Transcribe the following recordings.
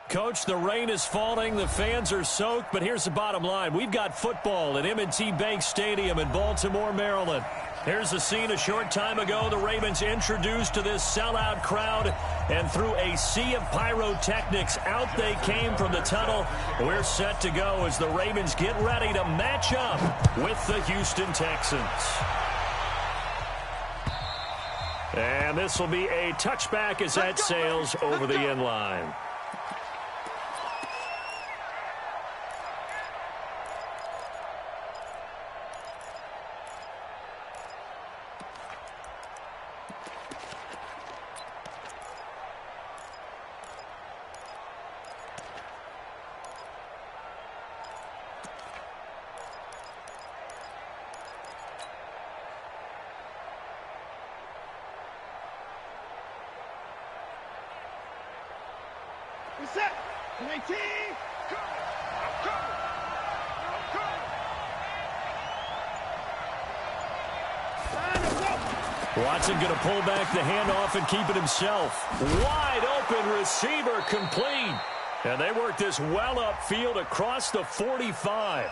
Coach, the rain is falling, the fans are soaked, but here's the bottom line. We've got football at M&T Bank Stadium in Baltimore, Maryland. Here's the scene a short time ago. The Ravens introduced to this sellout crowd, and through a sea of pyrotechnics, out they came from the tunnel. We're set to go as the Ravens get ready to match up with the Houston Texans. And this will be a touchback as that sails over the end line. Set. 19. Go. Go. Go. Watson going to pull back the handoff and keep it himself. Wide open receiver complete. And they work this well upfield across the 45.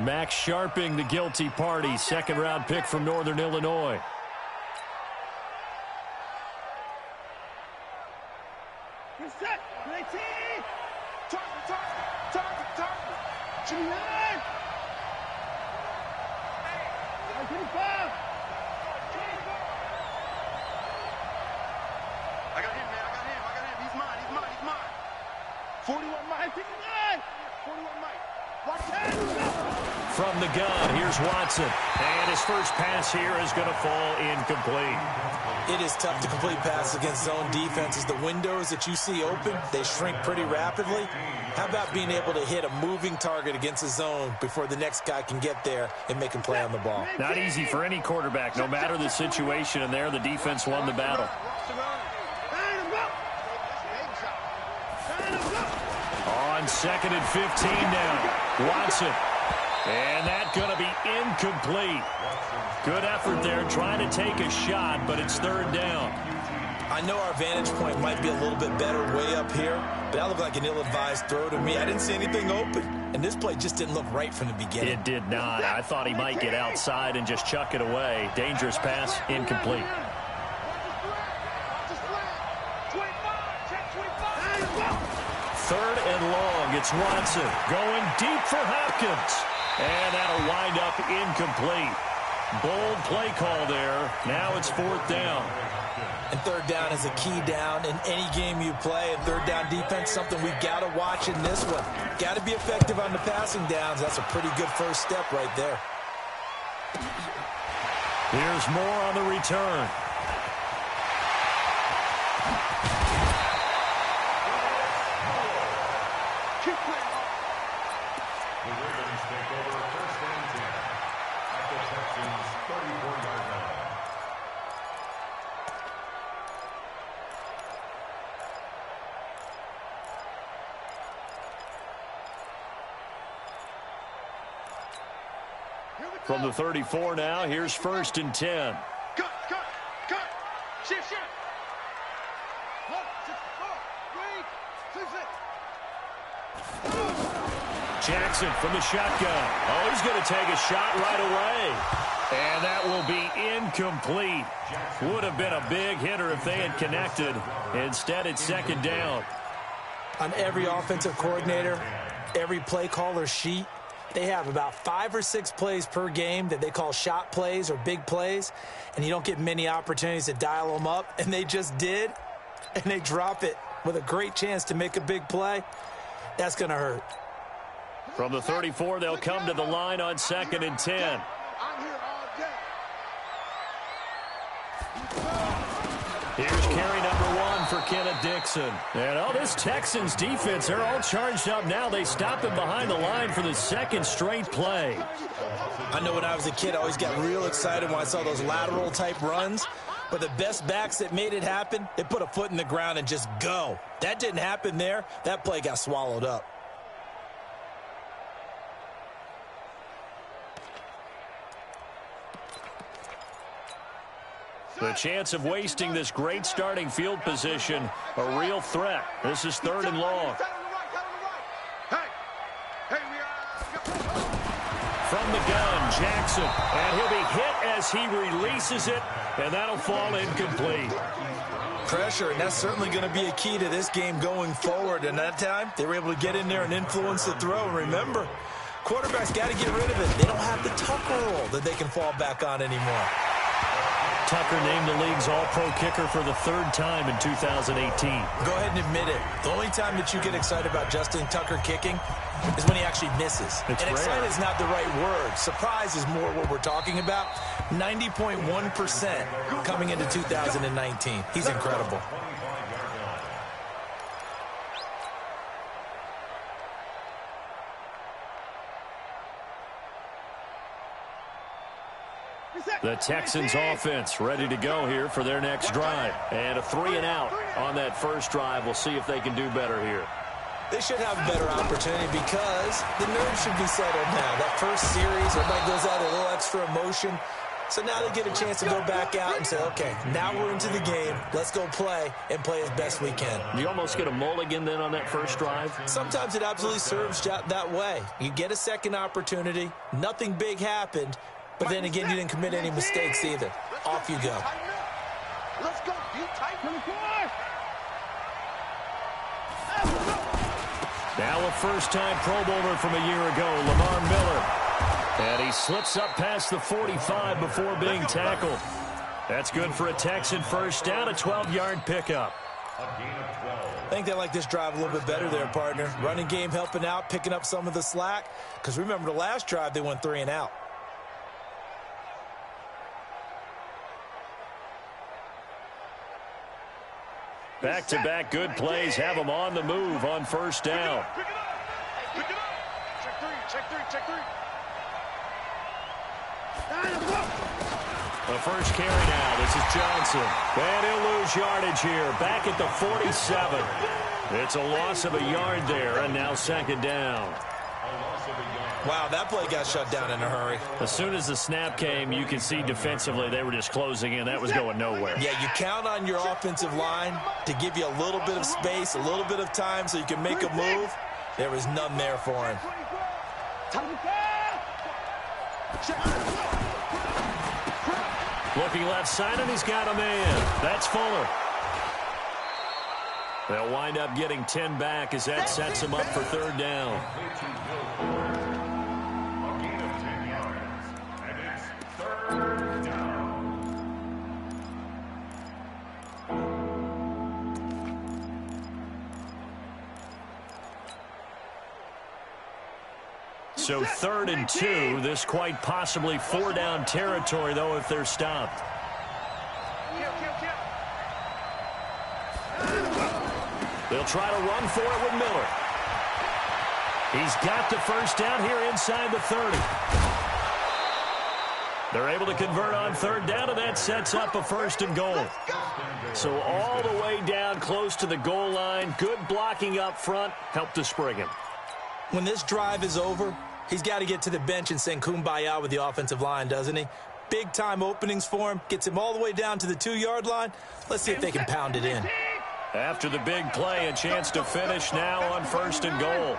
Max Sharping, the guilty party, second-round pick from Northern Illinois. Set. 19. Target. Julian. 25. I got him, man. He's mine. 41 Mike. 59. 41 Mike. Watch that. From the gun, here's Watson. And his first pass here is going to fall incomplete. It is tough to complete passes against zone defenses. The windows that you see open, they shrink pretty rapidly. How about being able to hit a moving target against a zone before the next guy can get there and make him play on the ball? Not easy for any quarterback, no matter the situation, and there the defense won the battle. On 2nd and 15 now, Watson. And that's going to be incomplete. Good effort there, trying to take a shot, but it's third down. I know our vantage point might be a little bit better way up here, but that looked like an ill-advised throw to me. I didn't see anything open, and this play just didn't look right from the beginning. It did not. I thought he might get outside and just chuck it away. Dangerous pass, incomplete. Third and long, it's Watson going deep for Hopkins. And that'll wind up incomplete. Bold play call there. Now it's fourth down. And third down is a key down in any game you play. And third down defense, something we've got to watch in this one. Got to be effective on the passing downs. That's a pretty good first step right there. Here's more on the return. From the 34 now, here's 1st and 10. Cut. Shift. 1, 6, 4, 3, 2, 6. Jackson from the shotgun. Oh, he's going to take a shot right away. And that will be incomplete. Would have been a big hitter if they had connected. Instead, it's second down. On every offensive coordinator, every play caller sheet, they have about 5 or 6 plays per game that they call shot plays or big plays, and you don't get many opportunities to dial them up, and they just did, and they drop it with a great chance to make a big play. That's going to hurt. From the 34, they'll come to the line on 2nd and 10. I'm here all day. Here's carry number 1 for Kenneth Dixon. And, this Texans defense, they're all charged up now. They stopped him behind the line for the second straight play. I know when I was a kid, I always got real excited when I saw those lateral-type runs. But the best backs that made it happen, they put a foot in the ground and just go. That didn't happen there. That play got swallowed up. The chance of wasting this great starting field position, a real threat. This is 3rd and long. From the gun, Jackson, and he'll be hit as he releases it, and that'll fall incomplete. Pressure, and that's certainly going to be a key to this game going forward. And that time, they were able to get in there and influence the throw. And remember, quarterbacks got to get rid of it. They don't have the Tucker rule that they can fall back on anymore. Tucker named the league's all-pro kicker for the 3rd time in 2018. Go ahead and admit it. The only time that you get excited about Justin Tucker kicking is when he actually misses. It's and rare. excited is not the right word. Surprise is more what we're talking about. 90.1% coming into 2019. He's incredible. The Texans offense ready to go here for their next drive. And a 3-and-out on that first drive. We'll see if they can do better here. They should have a better opportunity because the nerves should be settled now. That first series, everybody goes out a little extra emotion. So now they get a chance to go back out and say, okay, now we're into the game. Let's go play and play as best we can. You almost get a mulligan then on that first drive? Sometimes it absolutely serves that way. You get a second opportunity. Nothing big happened. But then again, you didn't commit any mistakes either. Off you go. Let's go. Be tight. Now a first-time Pro Bowler from a year ago, Lamar Miller. And he slips up past the 45 before being tackled. That's good for a Texan first down, a 12-yard pickup. I think they like this drive a little bit better there, partner. Running game helping out, picking up some of the slack. Because remember, the last drive, they went 3-and-out. Back-to-back good plays have them on the move on first down. Pick it up. Pick it up. Check three. The first carry now. This is Johnson. And he'll lose yardage here. Back at the 47. It's a loss of a yard there, and now 2nd down. Wow, that play got shut down in a hurry. As soon as the snap came, you could see defensively they were just closing in. That was going nowhere. Yeah, you count on your offensive line to give you a little bit of space, a little bit of time so you can make a move. There was none there for him. Looking left side, and he's got a man. That's Fuller. They'll wind up getting 10 back as that sets them up for 3rd down. So 3rd and 2. This quite possibly 4-down territory, though, if they're stopped. They'll try to run for it with Miller. He's got the first down here inside the 30. They're able to convert on 3rd down, and that sets up a 1st and goal. So all the way down close to the goal line. Good blocking up front. Helped to spring him. When this drive is over, he's got to get to the bench and sing kumbaya with the offensive line, doesn't he? Big-time openings for him. Gets him all the way down to the 2-yard line. Let's see if they can pound it in. After the big play, a chance to finish now on 1st and goal.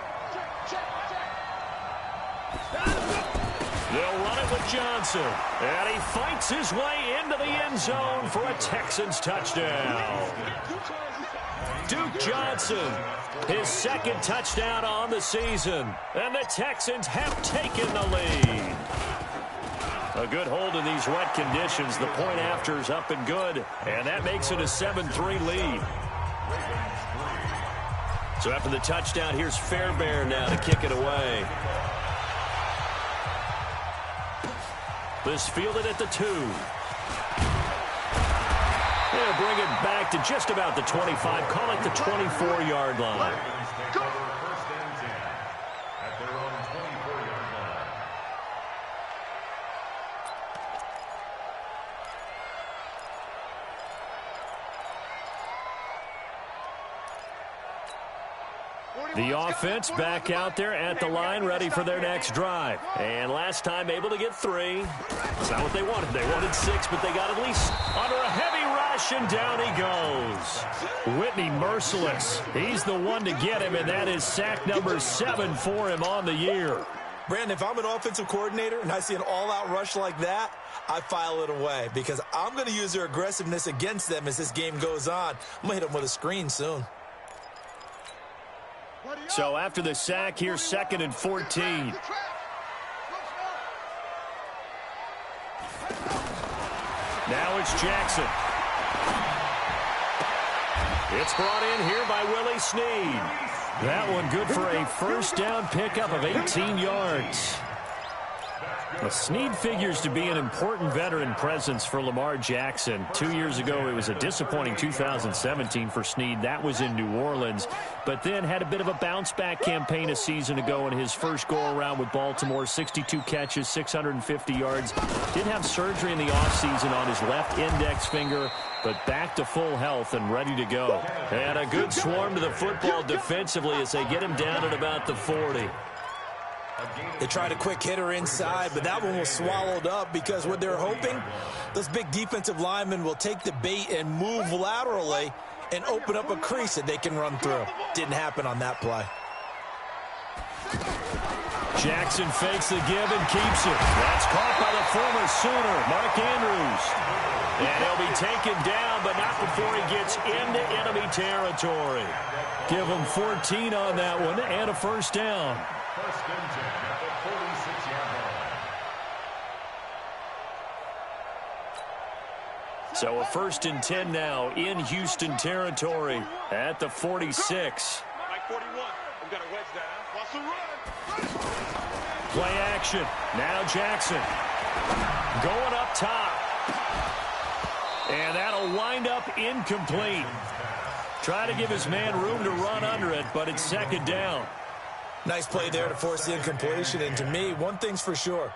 They'll run it with Johnson. And he fights his way into the end zone for a Texans touchdown. Duke Johnson, his 2nd touchdown on the season. And the Texans have taken the lead. A good hold in these wet conditions. The point after is up and good. And that makes it a 7-3 lead. So after the touchdown, here's Fairbairn now to kick it away. This fielded at the 2. They'll bring it back to just about the 25. Call it the 24-yard line. The offense back out there at the line, ready for their next drive. And last time able to get 3. It's not what they wanted. They wanted 6, but they got at least under a heavy rush, and down he goes. Whitney merciless. He's the one to get him, and that is sack number 7 for him on the year. Brandon, if I'm an offensive coordinator and I see an all-out rush like that, I file it away because I'm going to use their aggressiveness against them as this game goes on. I'm going to hit them with a screen soon. So after the sack, here's 2nd and 14. Now it's Jackson. It's brought in here by Willie Snead. That one good for a first down pickup of 18 yards. Well, Snead figures to be an important veteran presence for Lamar Jackson. 2 years ago, it was a disappointing 2017 for Snead. That was in New Orleans. But then had a bit of a bounce-back campaign a season ago in his first go-around with Baltimore. 62 catches, 650 yards. Did have surgery in the offseason on his left index finger, but back to full health and ready to go. And a good swarm to the football defensively as they get him down at about the 40. They tried a quick hitter inside, but that one was swallowed up because what they're hoping, those big defensive linemen will take the bait and move laterally and open up a crease that they can run through. Didn't happen on that play. Jackson fakes the give and keeps it. That's caught by the former Sooner, Mark Andrews. And he'll be taken down, but not before he gets into enemy territory. Give him 14 on that one and a first down. First and 10 at the 46-yard line. So a 1st and 10 now in Houston territory at the 46. Like 41. We got to wedge that, huh? Wants to run. Play action. Now Jackson going up top. And that'll wind up incomplete. Try to give his man room to run under it, but it's 2nd down. Nice play there to force the incompletion. And to me, one thing's for sure.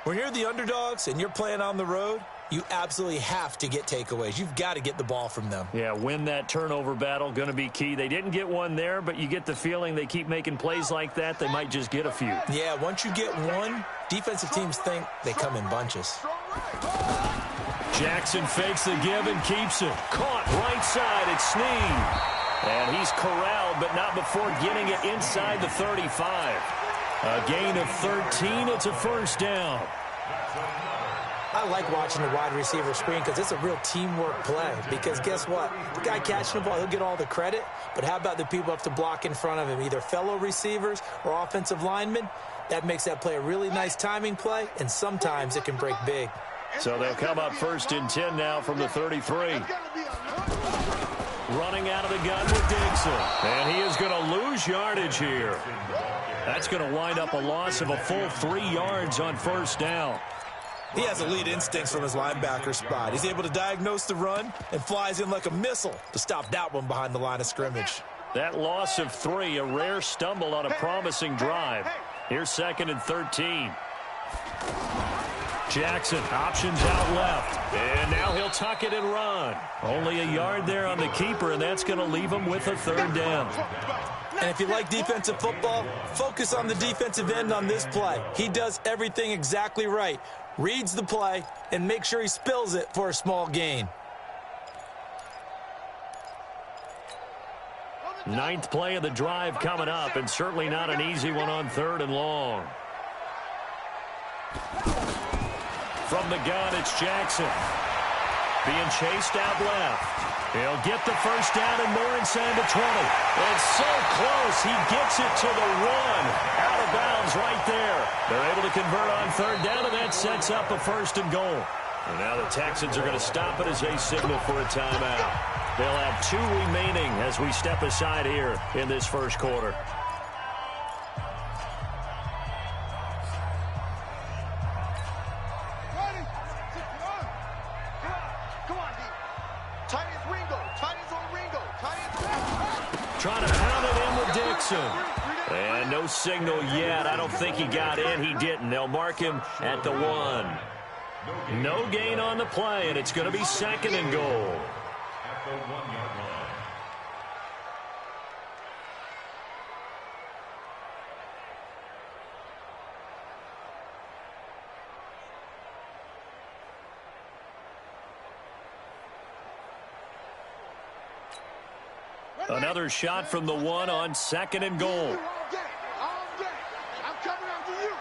When you're the underdogs and you're playing on the road, you absolutely have to get takeaways. You've got to get the ball from them. Yeah, win that turnover battle, going to be key. They didn't get one there, but you get the feeling they keep making plays like that, they might just get a few. Yeah, once you get one, defensive teams think they come in bunches. Jackson fakes the give and keeps it. Caught right side at Snead. And he's corralled, but not before getting it inside the 35. A gain of 13. It's a first down. I like watching the wide receiver screen because it's a real teamwork play. Because guess what? The guy catching the ball, he'll get all the credit. But how about the people who have to block in front of him, either fellow receivers or offensive linemen? That makes that play a really nice timing play, and sometimes it can break big. So they'll come up 1st and 10 now from the 33. Running out of the gun with Dixon. And he is going to lose yardage here. That's going to wind up a loss of a full 3 yards on first down. He has elite instincts from his linebacker spot. He's able to diagnose the run and flies in like a missile to stop that one behind the line of scrimmage. That loss of 3, a rare stumble on a promising drive. Here's 2nd and 13. Jackson options out left. And now he'll tuck it and run. Only a yard there on the keeper, and that's going to leave him with a 3rd down. And if you like defensive football, focus on the defensive end on this play. He does everything exactly right. Reads the play and makes sure he spills it for a small gain. 9th play of the drive coming up, and certainly not an easy one on 3rd and long. From the gun, it's Jackson. Being chased out left. He'll get the first down and more inside the 20. And so close, he gets it to the 1. Out of bounds right there. They're able to convert on 3rd down, and that sets up a 1st and goal. And now the Texans are going to stop it as they signal for a timeout. They'll have 2 remaining as we step aside here in this first quarter. Trying to pound it in with Dixon. And no signal yet. I don't think he got in. He didn't. They'll mark him at the 1. No gain on the play, and it's going to be 2nd and goal. At the 1-yard line. Another shot from the one on 2nd and goal. All day. I'm coming after you.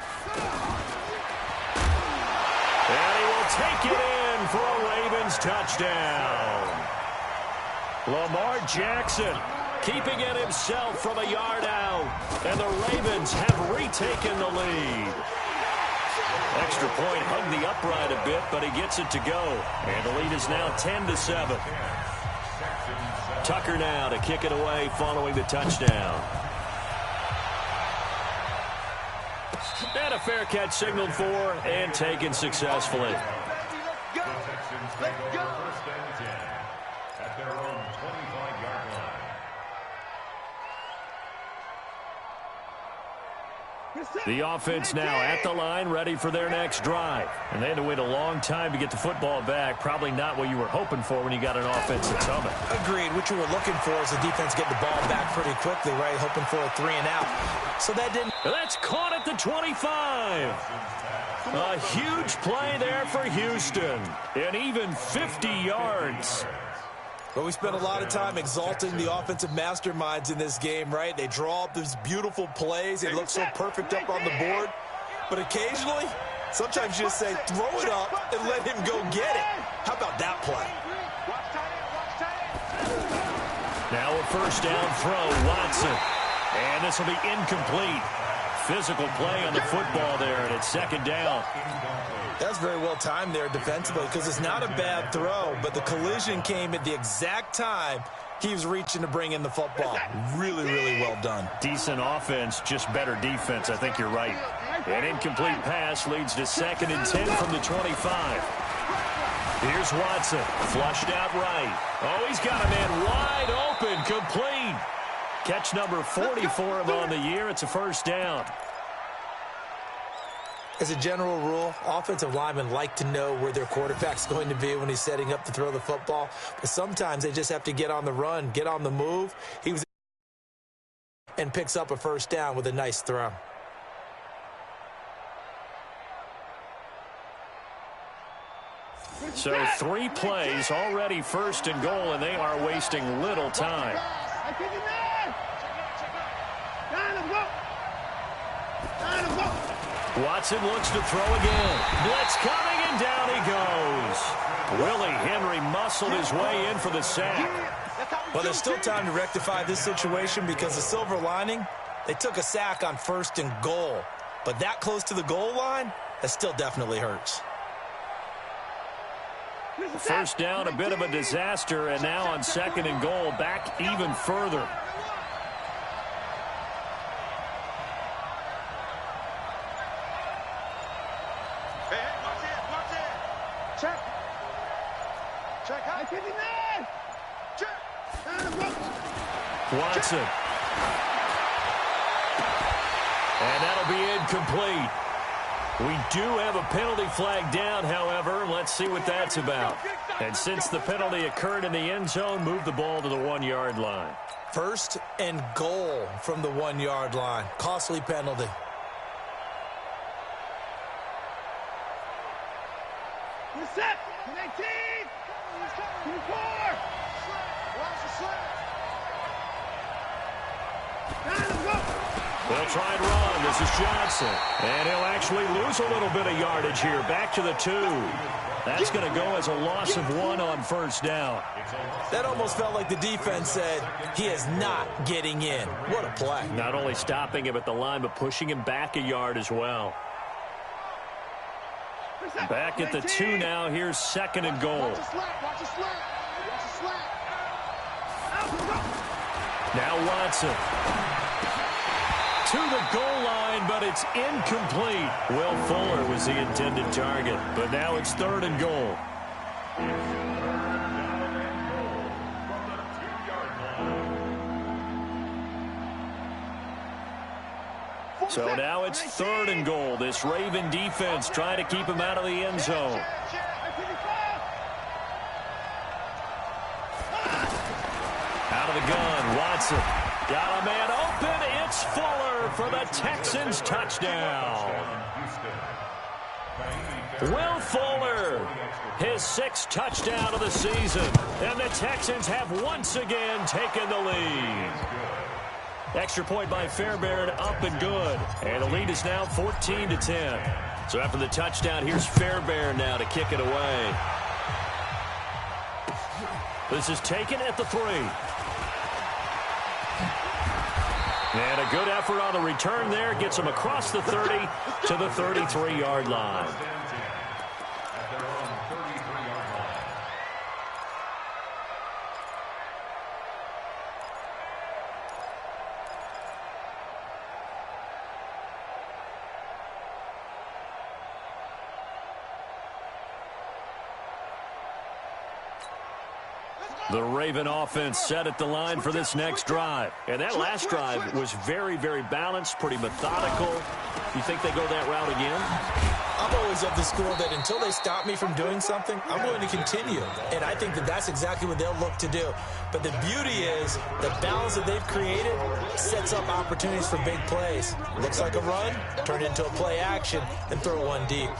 And he will take it in for a Ravens touchdown. Lamar Jackson keeping it himself from a yard out. And the Ravens have retaken the lead. Extra point hugged the upright a bit, but he gets it to go. And the lead is now 10-7. Tucker now to kick it away following the touchdown. And a fair catch signaled for and taken successfully. The Texans take over 1st and 10 at their own 25-yard line. The offense now at the line, ready for their next drive. And they had to wait a long time to get the football back. Probably not what you were hoping for when you got an offense that's humming. Agreed. What you were looking for is the defense getting the ball back pretty quickly, right? Hoping for a 3 and out. So that didn't. That's caught at the 25. A huge play there for Houston. And even 50 yards. But we spent a lot of time exalting the offensive masterminds in this game, right? They draw up these beautiful plays. They look so perfect up on the board. But occasionally, sometimes you just say, throw it up and let him go get it. How about that play? Now a 1st down throw, Watson. And this will be incomplete. Physical play on the football there, and it's 2nd down. That's very well timed there defensively because it's not a bad throw, but the collision came at the exact time he was reaching to bring in the football. Really, really well done. Decent offense, just better defense. I think you're right. An incomplete pass leads to 2nd and 10 from the 25. Here's Watson, flushed out right. Oh, he's got a man wide open, complete. Catch number 40 for him on the year. It's a 1st down. As a general rule, offensive linemen like to know where their quarterback's going to be when he's setting up to throw the football. But sometimes they just have to get on the run, get on the move. He was and picks up a 1st down with a nice throw. So 3 plays, already 1st and goal, and they are wasting little time. Watson looks to throw again. Blitz coming, and down he goes. Willie Henry muscled his way in for the sack. But there's still time to rectify this situation because the silver lining, they took a sack on 1st and goal. But that close to the goal line, that still definitely hurts. 1st down, a bit of a disaster, and now on 2nd and goal, back even further. Watson. And that'll be incomplete. We do have a penalty flag down, however. Let's see what that's about. And since the penalty occurred in the end zone, move the ball to the 1-yard line. 1st and goal from the 1-yard line. Costly penalty. Set. 19. 24. They'll try and run. This is Johnson. And he'll actually lose a little bit of yardage here. Back to the 2. That's going to go as a loss of 1 on 1st down. That almost felt like the defense said, he is not getting in. What a play. Not only stopping him at the line, but pushing him back a yard as well. Back at the 2 now. Here's 2nd and goal. Now Watson. To the goal line, but it's incomplete. Will Fuller was the intended target, but now it's 3rd and goal. So now it's 3rd and goal. This Raven defense trying to keep him out of the end zone. Out of the gun, Watson. Got a man open. It's Fuller for the Texans touchdown. Will Fuller, his 6th touchdown of the season. And the Texans have once again taken the lead. Extra point by Fairbairn, up and good. And the lead is now 14-10. So after the touchdown, here's Fairbairn now to kick it away. This is taken at the 3. And a good effort on the return there. Gets him across the 30 to the 33-yard line. The Raven offense set at the line for this next drive. And that last drive was very, very balanced, pretty methodical. You think they go that route again? I'm always of the school that until they stop me from doing something, I'm going to continue. And I think that that's exactly what they'll look to do. But the beauty is the balance that they've created sets up opportunities for big plays. Looks like a run, turn it into a play action, and throw one deep.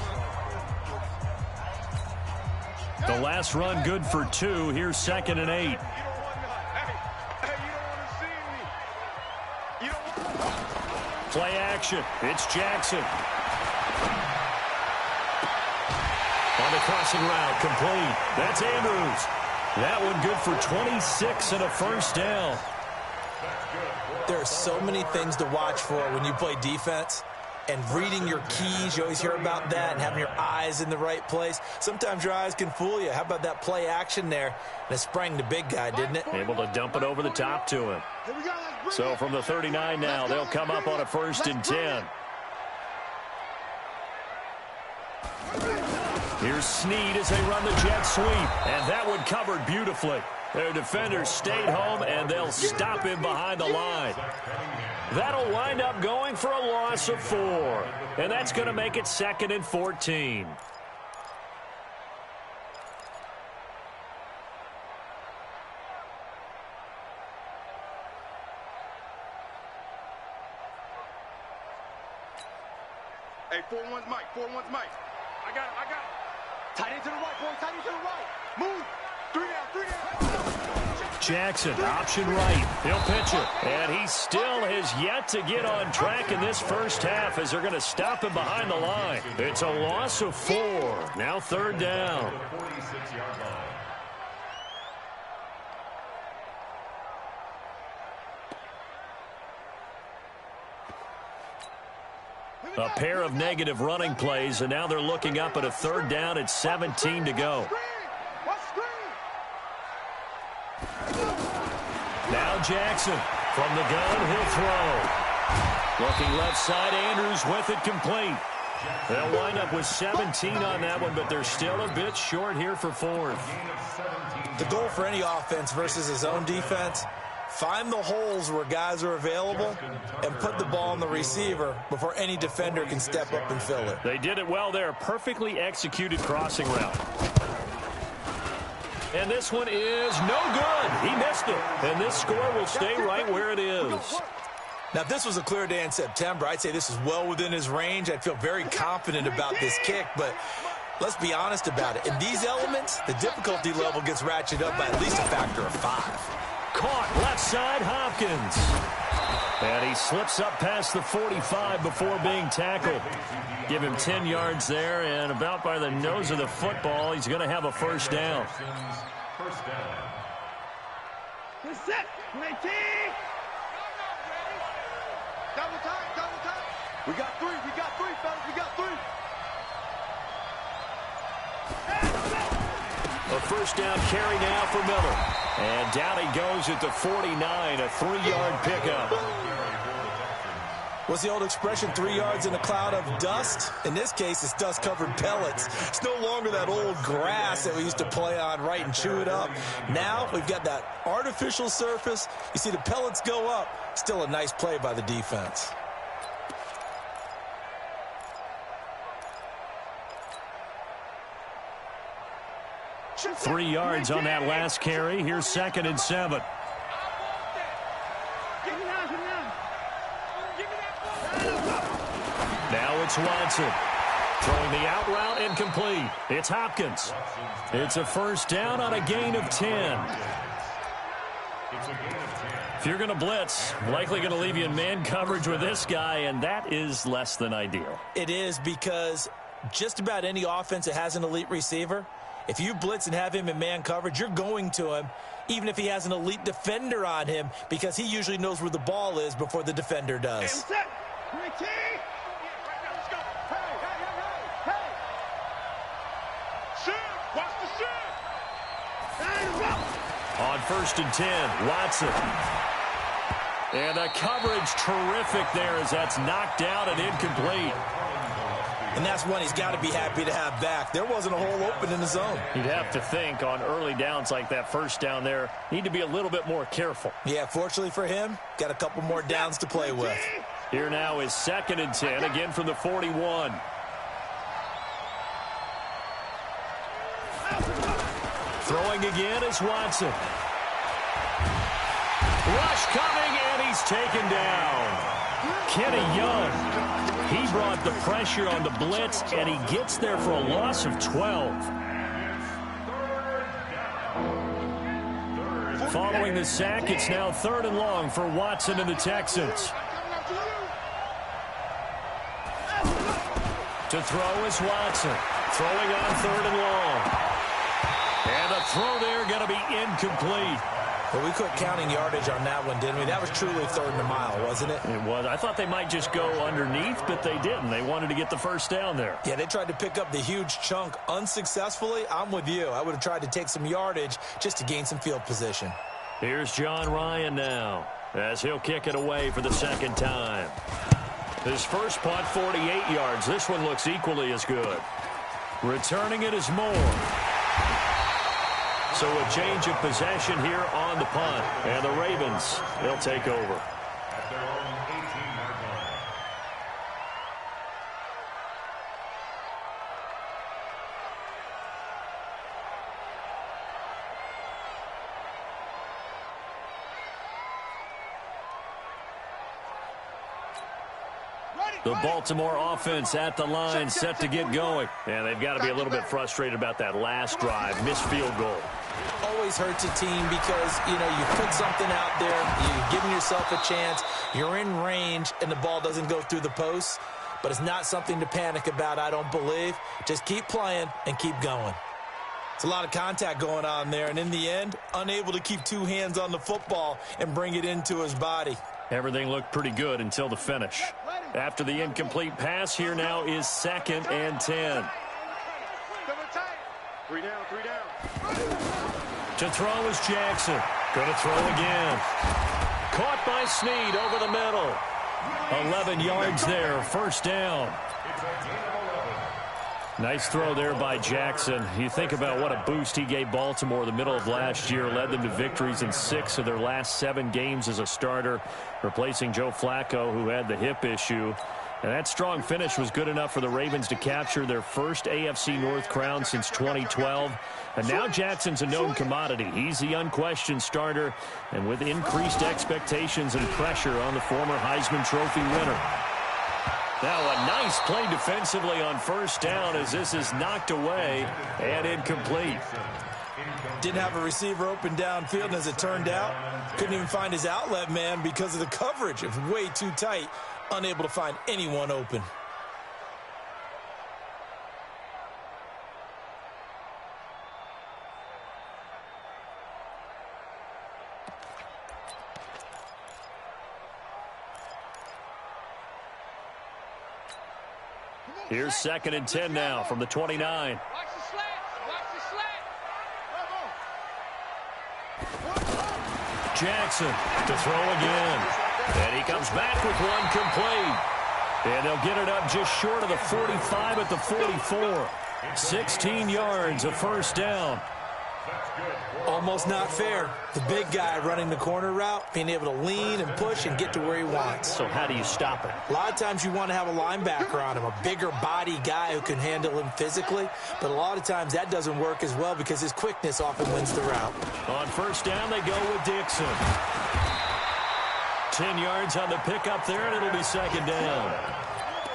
The last run good for 2. Here's 2nd and 8. Play action. It's Jackson. On the crossing route, complete. That's Andrews. That one good for 26 and a first down. There are so many things to watch for when you play defense. And reading your keys, you always hear about that, and having your eyes in the right place. Sometimes your eyes can fool you. How about that play action there? And it sprang the big guy, didn't it? Able to dump it over the top to him. So from the 39 now, they'll come up on a 1st and 10. Here's Snead as they run the jet sweep. And that one covered beautifully. Their defenders stayed home, and they'll stop him behind the line. That'll wind up going for a loss of 4. And that's going to make it 2nd and 14. Hey, 4-1's Mike. 4-1's Mike. I got it. Tight end to the right, boy. Tight end to the right. Move. 3 down. Jackson, option right. He'll pitch it. And he still has yet to get on track in this first half as they're going to stop him behind the line. It's a loss of 4. Now 3rd down. A pair of negative running plays, and now they're looking up at a 3rd down at 17 to go. Now Jackson from the gun, he'll throw. Looking left side, Andrews with it complete. They'll wind up with 17 on that one, but they're still a bit short here for 4th. The goal for any offense versus his own defense, find the holes where guys are available and put the ball on the receiver before any defender can step up and fill it. They did it well there. Perfectly executed crossing route. And this one is no good. He missed it. And this score will stay right where it is. Now, if this was a clear day in September, I'd say this is well within his range. I'd feel very confident about this kick, but let's be honest about it. In these elements, the difficulty level gets ratcheted up by at least a factor of 5. Caught left side, Hopkins. And he slips up past the 45 before being tackled. Give him 10 yards there, and about by the nose of the football, he's going to have a first down. Set. 19. Double time. We got 3, fellas. We got 3. A first down carry now for Miller. And down he goes at the 49, a 3-yard pickup. What's the old expression, 3 yards in a cloud of dust? In this case, it's dust-covered pellets. It's no longer that old grass that we used to play on, right, and chew it up. Now we've got that artificial surface. You see the pellets go up. Still a nice play by the defense. Three yards on that last carry. Here's 2nd and 7. Now it's Watson. Throwing the out route incomplete. It's Hopkins. It's a first down on a gain of 10. If you're going to blitz, likely going to leave you in man coverage with this guy, and that is less than ideal. It is, because just about any offense that has an elite receiver, if you blitz and have him in man coverage, you're going to him, even if he has an elite defender on him, because he usually knows where the ball is before the defender does. On 1st and 10, Watson. And the coverage terrific there as that's knocked out and incomplete. And that's one he's got to be happy to have back. There wasn't a hole open in the zone. You'd have to think on early downs like that first down there, need to be a little bit more careful. Yeah, fortunately for him, got a couple more downs to play with. Here now is 2nd and 10, again from the 41. Throwing again is Watson. Rush coming, and he's taken down. Kenny Young, he brought the pressure on the blitz, and he gets there for a loss of 12. Following the sack, it's now 3rd and long for Watson and the Texans. To throw is Watson. Throwing on 3rd and long. And the throw there going to be incomplete. Well, we quit counting yardage on that one, didn't we? That was truly 3rd and a mile, wasn't it? It was. I thought they might just go underneath, but they didn't. They wanted to get the first down there. Yeah, they tried to pick up the huge chunk unsuccessfully. I'm with you. I would have tried to take some yardage just to gain some field position. Here's John Ryan now as he'll kick it away for the 2nd time. His first punt, 48 yards. This one looks equally as good. Returning it is Moore. So a change of possession here on the punt. And the Ravens, they'll take over. At their own 18-yard line. The Baltimore offense at the line, set to get going. And they've got to be a little bit frustrated about that last drive. Missed field goal. Always hurts a team because, you put something out there, you're giving yourself a chance, you're in range, and the ball doesn't go through the posts. But it's not something to panic about, I don't believe. Just keep playing and keep going. It's a lot of contact going on there, and in the end, unable to keep two hands on the football and bring it into his body. Everything looked pretty good until the finish. After the incomplete pass, here now is 2nd and 10. 3 down, 3 down. To throw is Jackson. Going to throw again. Caught by Snead over the middle. 11 yards there, first down. Nice throw there by Jackson. You think about what a boost he gave Baltimore the middle of last year, led them to victories in 6 of their last 7 games as a starter, replacing Joe Flacco, who had the hip issue. And that strong finish was good enough for the Ravens to capture their first AFC North crown since 2012. And now Jackson's a known commodity. He's the unquestioned starter, and with increased expectations and pressure on the former Heisman Trophy winner. Now a nice play defensively on first down as this is knocked away and incomplete. Didn't have a receiver open downfield, and as it turned out, couldn't even find his outlet man because of the coverage. It was way too tight, unable to find anyone open. Here's 2nd and 10 now from the 29. Watch the slant. Watch the slant. Jackson to throw again. And he comes back with one complete. And they'll get it up just short of the 45 at the 44. 16 yards, a first down. Almost not fair. The big guy running the corner route, being able to lean and push and get to where he wants. So how do you stop it? A lot of times you want to have a linebacker on him, a bigger body guy who can handle him physically. But a lot of times that doesn't work as well because his quickness often wins the route. On first down, they go with Dixon. 10 yards on the pickup there, and it'll be 2nd down.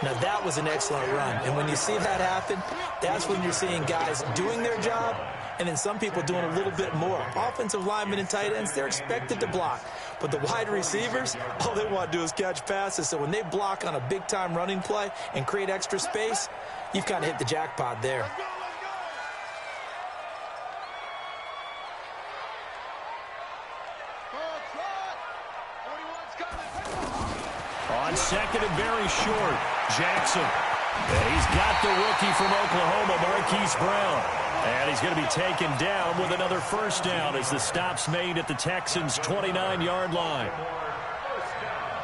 Now, that was an excellent run. And when you see that happen, that's when you're seeing guys doing their job and then some people doing a little bit more. Offensive linemen and tight ends, they're expected to block. But the wide receivers, all they want to do is catch passes. So when they block on a big-time running play and create extra space, you've kind of hit the jackpot there. On second and very short, Jackson. And he's got the rookie from Oklahoma, Marquise Brown. And he's going to be taken down with another first down as the stop's made at the Texans' 29-yard line.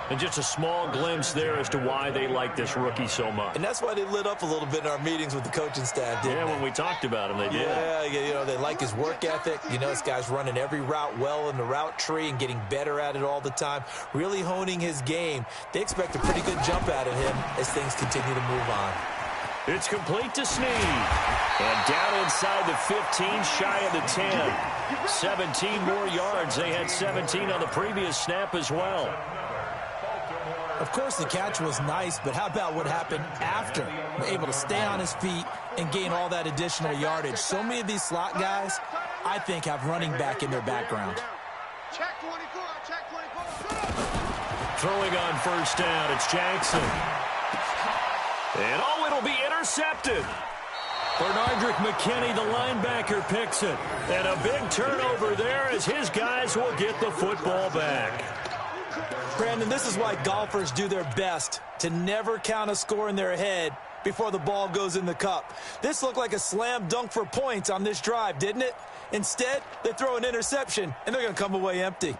And just a small glimpse there as to why they like this rookie so much. And that's why they lit up a little bit in our meetings with the coaching staff, didn't they? Yeah, when we talked about him, they did. Yeah, you know, they like his work ethic. You know, this guy's running every route well in the route tree and getting better at it all the time, really honing his game. They expect a pretty good jump out of him as things continue to move on. It's complete to Snead. And down inside the 15, shy of the 10. 17 more yards. They had 17 on the previous snap as well. Of course, the catch was nice, but how about what happened after? Able to stay on his feet and gain all that additional yardage. So many of these slot guys, I think, have running back in their background. Check 24, check 24. Throwing on first down, it's Jackson. And it'll be intercepted. Bernardrick McKinney, the linebacker, picks it. And a big turnover there as his guys will get the football back. Brandon, this is why golfers do their best to never count a score in their head before the ball goes in the cup. This looked like a slam dunk for points on this drive, didn't it? Instead, they throw an interception, and they're going to come away empty.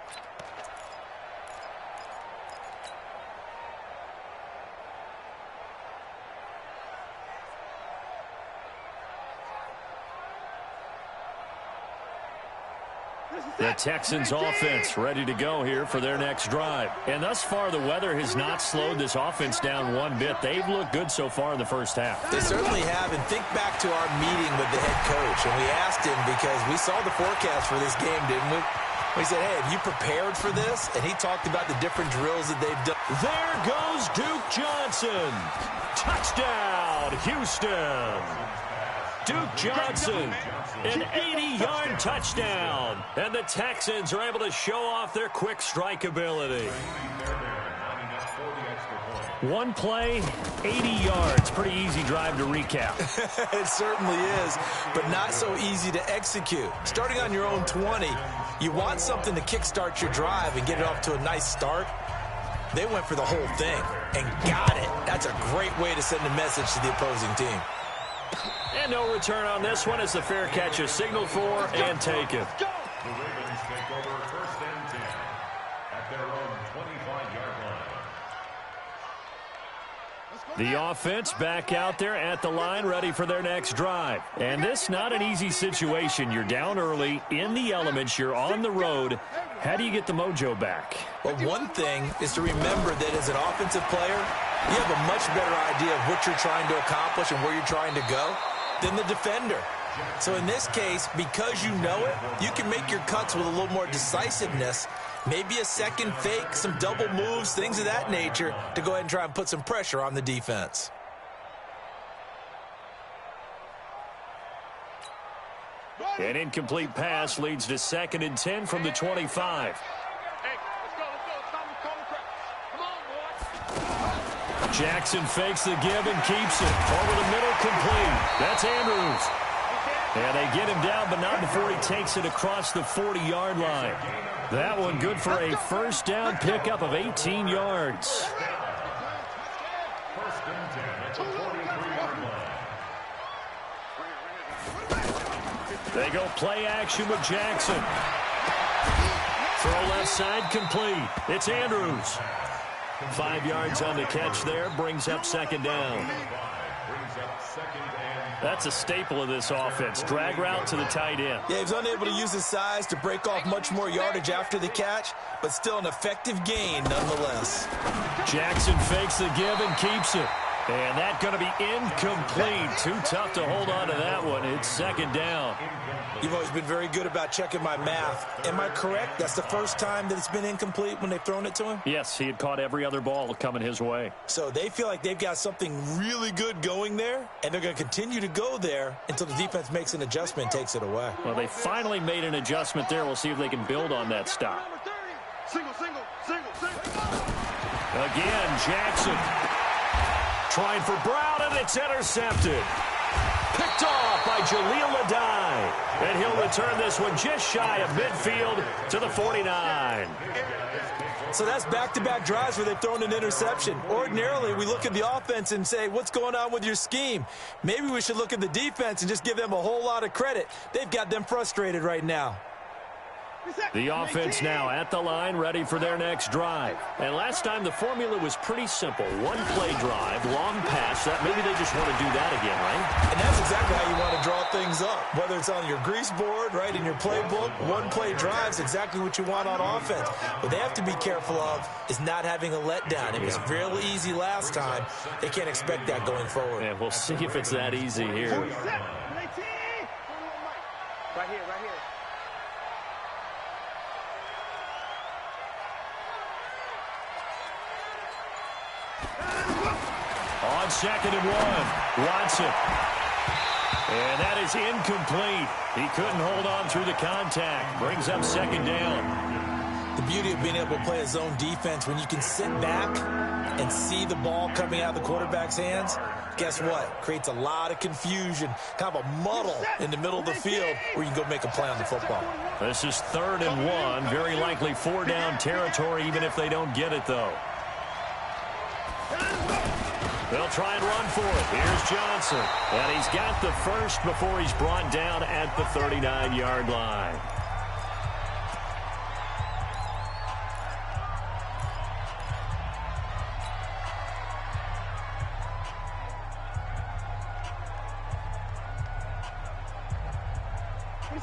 The Texans offense ready to go here for their next drive. And thus far, the weather has not slowed this offense down one bit. They've looked good so far in the first half. They certainly have. And think back to our meeting with the head coach. And we asked him because we saw the forecast for this game, didn't we? We said, hey, have you prepared for this? And he talked about the different drills that they've done. There goes Duke Johnson. Touchdown, Houston. Duke Johnson, an 80-yard touchdown. And the Texans are able to show off their quick strike ability. One play, 80 yards. Pretty easy drive to recap. It certainly is, but not so easy to execute. Starting on your own 20, you want something to kickstart your drive and get it off to a nice start. They went for the whole thing and got it. That's a great way to send a message to the opposing team. And no return on this one as the fair catch is signaled for and taken. The Ravens take over first and 10 at their own 25-yard line. The offense back out there at the line ready for their next drive. And this not an easy situation. You're down early, in the elements, you're on the road. How do you get the mojo back? Well, one thing is to remember that as an offensive player, you have a much better idea of what you're trying to accomplish and where you're trying to go than the defender. So in this case, because you know it, you can make your cuts with a little more decisiveness, maybe a second fake, some double moves, things of that nature, to go ahead and try and put some pressure on the defense. An incomplete pass leads to 2nd and 10 from the 25. Jackson fakes the give and keeps it. Over the middle, complete. That's Andrews. And they get him down, but not before he takes it across the 40-yard line. That one good for a first down pickup of 18 yards. First and 10 at the 43-yard line. They go play action with Jackson. Throw left side, complete. It's Andrews. 5 yards on the catch there, brings up 2nd down. That's a staple of this offense. Drag route to the tight end. Yeah, he was unable to use his size to break off much more yardage after the catch, but still an effective gain nonetheless. Jackson fakes the give and keeps it. And that's going to be incomplete. Too tough to hold on to that one. It's second down. You've always been very good about checking my math. Am I correct? That's the first time that it's been incomplete when they've thrown it to him? Yes, he had caught every other ball coming his way. So they feel like they've got something really good going there, and they're going to continue to go there until the defense makes an adjustment and takes it away. Well, they finally made an adjustment there. We'll see if they can build on that stop. Single. Again, Jackson. Trying for Brown, and it's intercepted. Picked off by Jaleel Adai. And he'll return this one just shy of midfield to the 49. So that's back-to-back drives where they've thrown an interception. Ordinarily, we look at the offense and say, what's going on with your scheme? Maybe we should look at the defense and just give them a whole lot of credit. They've got them frustrated right now. The offense now at the line, ready for their next drive. And last time, the formula was pretty simple. One-play drive, long pass. That maybe they just want to do that again, right? And that's exactly how you want to draw things up. Whether it's on your grease board, right, in your playbook, one-play drives, exactly what you want on offense. What they have to be careful of is not having a letdown. It was real easy last time. They can't expect that going forward. And we'll see if it's that easy here. Right here. On 2nd and 1, Watson. And that is incomplete. He couldn't hold on through the contact. Brings up second down. The beauty of being able to play a zone defense, when you can sit back and see the ball coming out of the quarterback's hands, guess what? Creates a lot of confusion, kind of a muddle in the middle of the field where you can go make a play on the football. This is 3rd and 1. Very likely 4-down territory, even if they don't get it, though. They'll try and run for it. Here's Johnson. And he's got the first before he's brought down at the 39-yard line.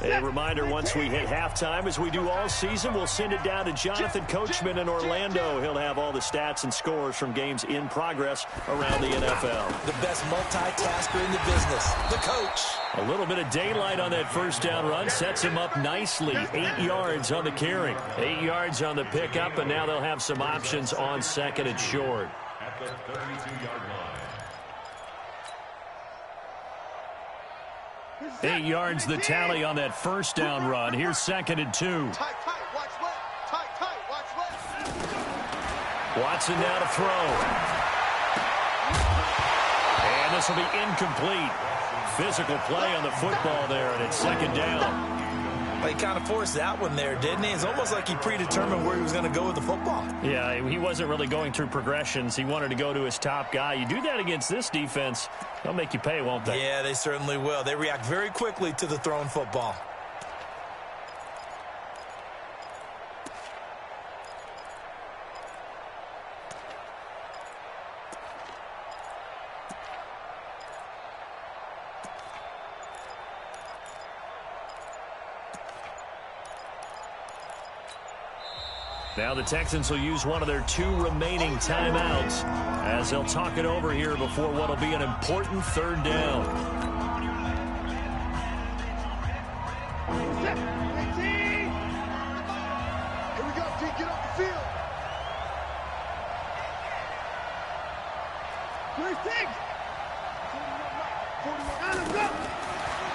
A reminder, once we hit halftime, as we do all season, we'll send it down to Jonathan Coachman in Orlando. He'll have all the stats and scores from games in progress around the NFL. The best multitasker in the business, the coach. A little bit of daylight on that first down run sets him up nicely. 8 yards on the carry, 8 yards on the pickup, and now they'll have some options on 2nd and short. At the 32-yard line. 8 yards the tally on that first down run. Here's 2nd and 2. Tight, watch left. Tight, watch left. Watson now to throw. And this will be incomplete. Physical play on the football there, and it's 2nd down. He kind of forced that one there, didn't he? It's almost like he predetermined where he was going to go with the football. Yeah, he wasn't really going through progressions. He wanted to go to his top guy. You do that against this defense, they'll make you pay, won't they? Yeah, they certainly will. They react very quickly to the thrown football. Now the Texans will use one of their 2 remaining timeouts as they'll talk it over here before what will be an important 3rd down. Here we go, T. Get off the field. 36.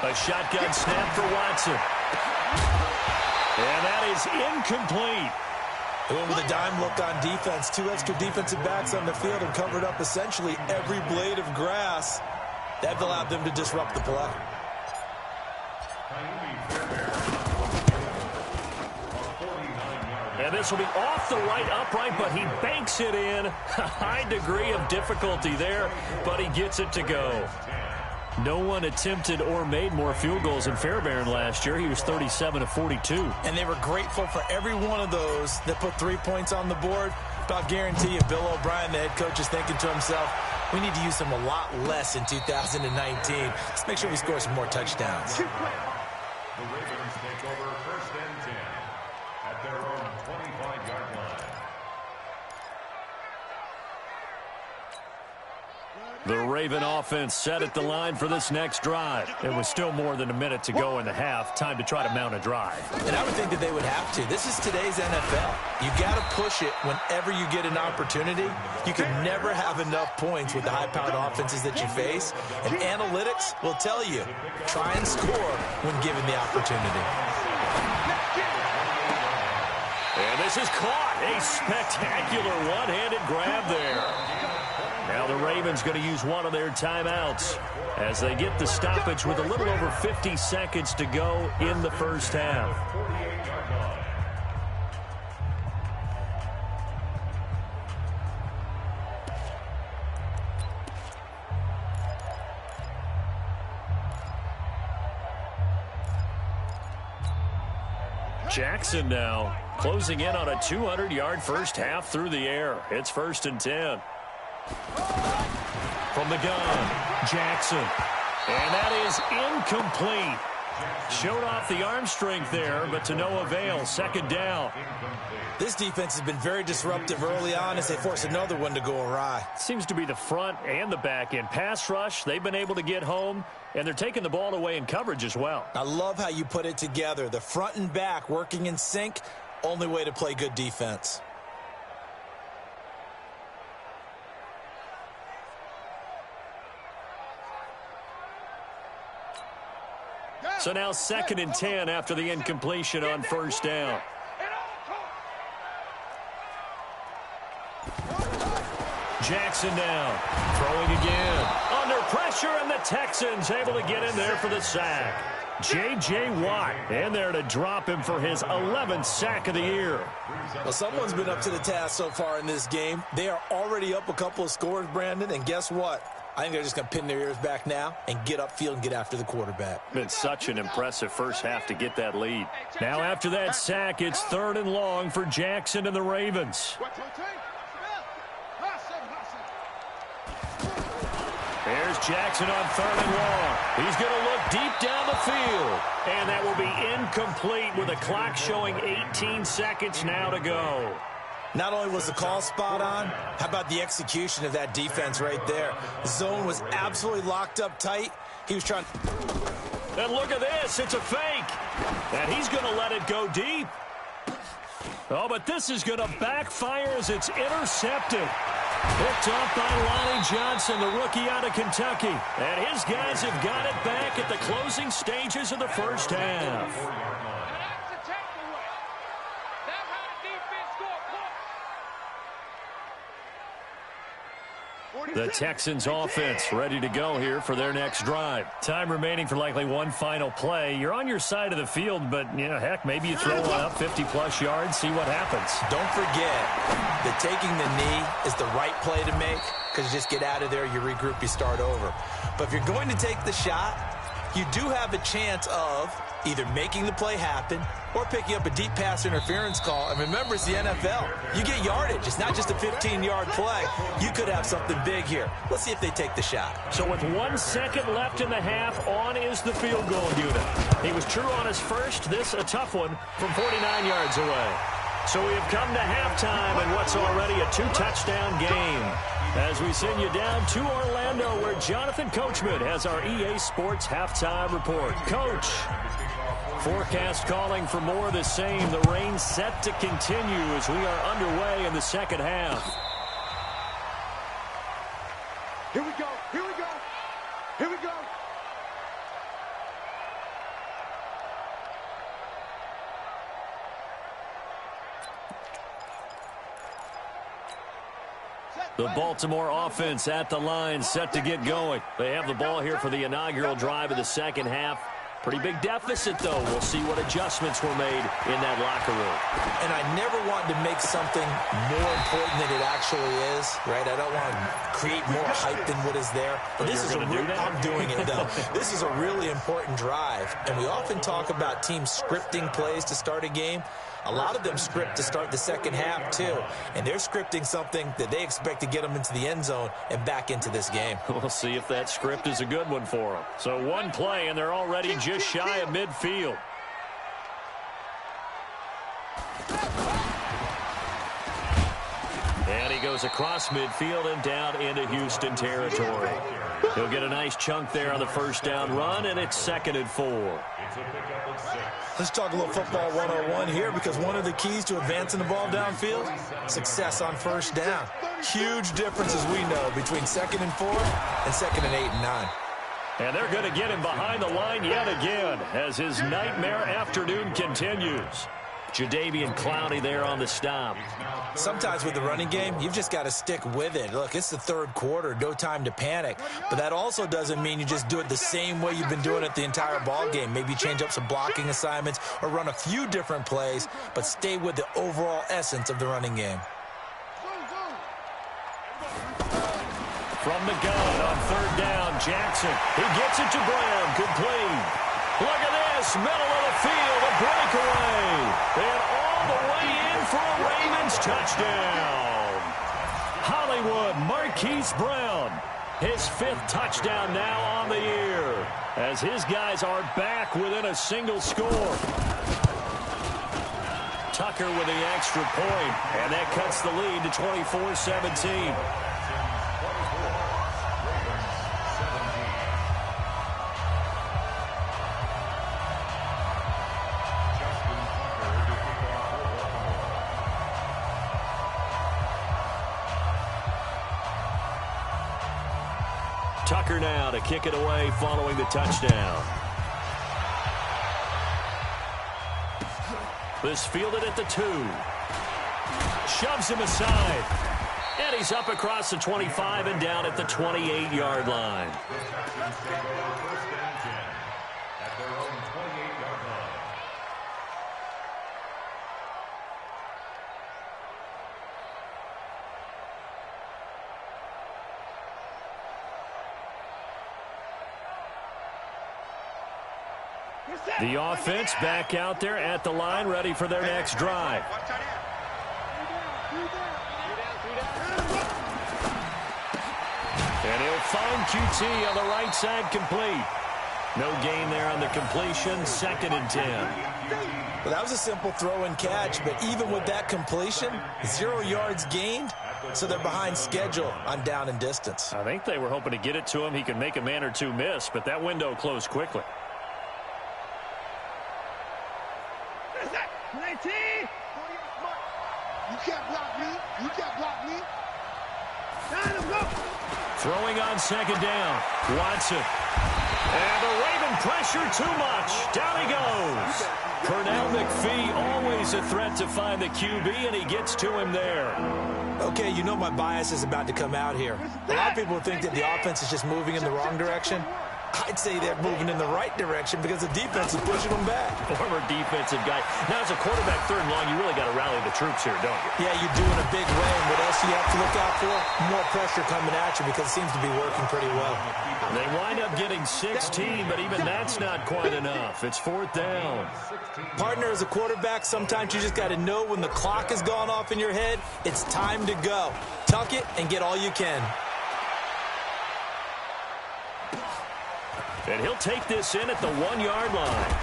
A shotgun snap for Watson. And that is incomplete. They went with a dime look on defense. 2 extra defensive backs on the field and covered up essentially every blade of grass. That allowed them to disrupt the play. And this will be off the right upright, but he banks it in. A high degree of difficulty there, but he gets it to go. No one attempted or made more field goals in Fairbairn last year. He was 37 of 42. And they were grateful for every one of those that put 3 points on the board. But I'll guarantee you, Bill O'Brien, the head coach, is thinking to himself, we need to use them a lot less in 2019. Let's make sure we score some more touchdowns. The Ravens take over 1st and 10 at their own 25-yard line. The Raven offense set at the line for this next drive. It was still more than a minute to go in the half. Time to try to mount a drive. And I would think that they would have to. This is today's NFL. You got to push it whenever you get an opportunity. You can never have enough points with the high-powered offenses that you face. And analytics will tell you, try and score when given the opportunity. And this is caught. A spectacular one-handed grab there. Now the Ravens going to use one of their timeouts as they get the stoppage with a little over 50 seconds to go in the first half. Jackson now closing in on a 200-yard first half through the air. It's 1st and 10. From the gun, Jackson. And that is incomplete. Showed off the arm strength there, but to no avail. 2nd down. This defense has been very disruptive early on as they force another one to go awry. Seems to be the front and the back end. Pass rush, they've been able to get home, and they're taking the ball away in coverage as well. I love how you put it together. The front and back working in sync, only way to play good defense. So now 2nd and 10 after the incompletion on 1st down. Jackson now throwing again. Under pressure, and the Texans able to get in there for the sack. J.J. Watt in there to drop him for his 11th sack of the year. Well, someone's been up to the task so far in this game. They are already up a couple of scores, Brandon, and guess what? I think they're just going to pin their ears back now and get upfield and get after the quarterback. Been such an impressive first half to get that lead. Now after that sack, it's 3rd and long for Jackson and the Ravens. There's Jackson on 3rd and long. He's going to look deep down the field. And that will be incomplete with the clock showing 18 seconds now to go. Not only was the call spot on, how about the execution of that defense right there? The zone was absolutely locked up tight. He was trying. And look at this. It's a fake. And he's going to let it go deep. Oh, but this is going to backfire as it's intercepted. Picked off by Lonnie Johnson, the rookie out of Kentucky. And his guys have got it back at the closing stages of the first half. The Texans offense ready to go here for their next drive. Time remaining for likely one final play. You're on your side of the field, but, you know, heck, maybe you throw one up 50-plus yards, see what happens. Don't forget that taking the knee is the right play to make because you just get out of there, you regroup, you start over. But if you're going to take the shot, you do have a chance of either making the play happen or picking up a deep pass interference call. And remember, it's the NFL. You get yardage. It's not just a 15-yard play. You could have something big here. Let's see if they take the shot. So with 1 second left in the half, on is the field goal unit. He was true on his first. This a tough one from 49 yards away. So we have come to halftime in what's already a 2-touchdown game. As we send you down to Orlando, where Jonathan Coachman has our EA Sports halftime report. Coach, forecast calling for more of the same. The rain set to continue as we are underway in the second half. Here we go. Here we go. Here we go. The Baltimore offense at the line, set to get going. They have the ball here for the inaugural drive of the second half. Pretty big deficit, though. We'll see what adjustments were made in that locker room. And I never want to make something more important than it actually is, right? I don't want to create more hype than what is there. But this is I'm doing it, though. This is a really important drive. And we often talk about teams scripting plays to start a game. A lot of them script to start the second half, too. And they're scripting something that they expect to get them into the end zone and back into this game. We'll see if that script is a good one for them. So one play, and they're already just shy of midfield. And he he goes across midfield and down into Houston territory. He'll get a nice chunk there on the first down run, and it's 2nd and 4. Let's talk a little football 101 here, because one of the keys to advancing the ball downfield, success on first down. Huge difference, as we know, between 2nd and 4 and 2nd and 8 and 9. And they're going to get him behind the line yet again as his nightmare afternoon continues. Jadeveon Clowney there on the stop. Sometimes with the running game, you've just got to stick with it. Look, it's the 3rd quarter, no time to panic. But that also doesn't mean you just do it the same way you've been doing it the entire ball game. Maybe change up some blocking assignments or run a few different plays, but stay with the overall essence of the running game. From the gun on 3rd down, Jackson. He gets it to Brown, complete. Look at this, middle of the field, a breakaway. And all the way in for a Ravens touchdown. Hollywood Marquise Brown, his 5th touchdown now on the year, as his guys are back within a single score. Tucker with the extra point, and that cuts the lead to 24-17. Tucker now to kick it away following the touchdown. This fielded at the 2. Shoves him aside. And he's up across the 25 and down at the 28-yard line. The offense back out there at the line, ready for their next drive. And he'll find QT on the right side, complete. No gain there on the completion, 2nd and 10. Well, that was a simple throw and catch, but even with that completion, 0 yards gained, so they're behind schedule on down and distance. I think they were hoping to get it to him. He could make a man or two miss, but that window closed quickly. You can't block me. You can't block me. Throwing on 2nd down. Watson. And the Raven pressure too much. Down he goes. Pernell McPhee, always a threat to find the QB, and he gets to him there. Okay, you know my bias is about to come out here. A lot of people think that the offense is just moving in the wrong direction. I'd say they're moving in the right direction because the defense is pushing them back. Former defensive guy. Now, as a quarterback 3rd and long, you really got to rally the troops here, don't you? Yeah, you do in a big way. And what else do you have to look out for? More pressure coming at you because it seems to be working pretty well. They wind up getting 16, but even that's not quite enough. It's 4th down. Partner, as a quarterback, sometimes you just got to know when the clock has gone off in your head, it's time to go. Tuck it and get all you can. And he'll take this in at the 1-yard line.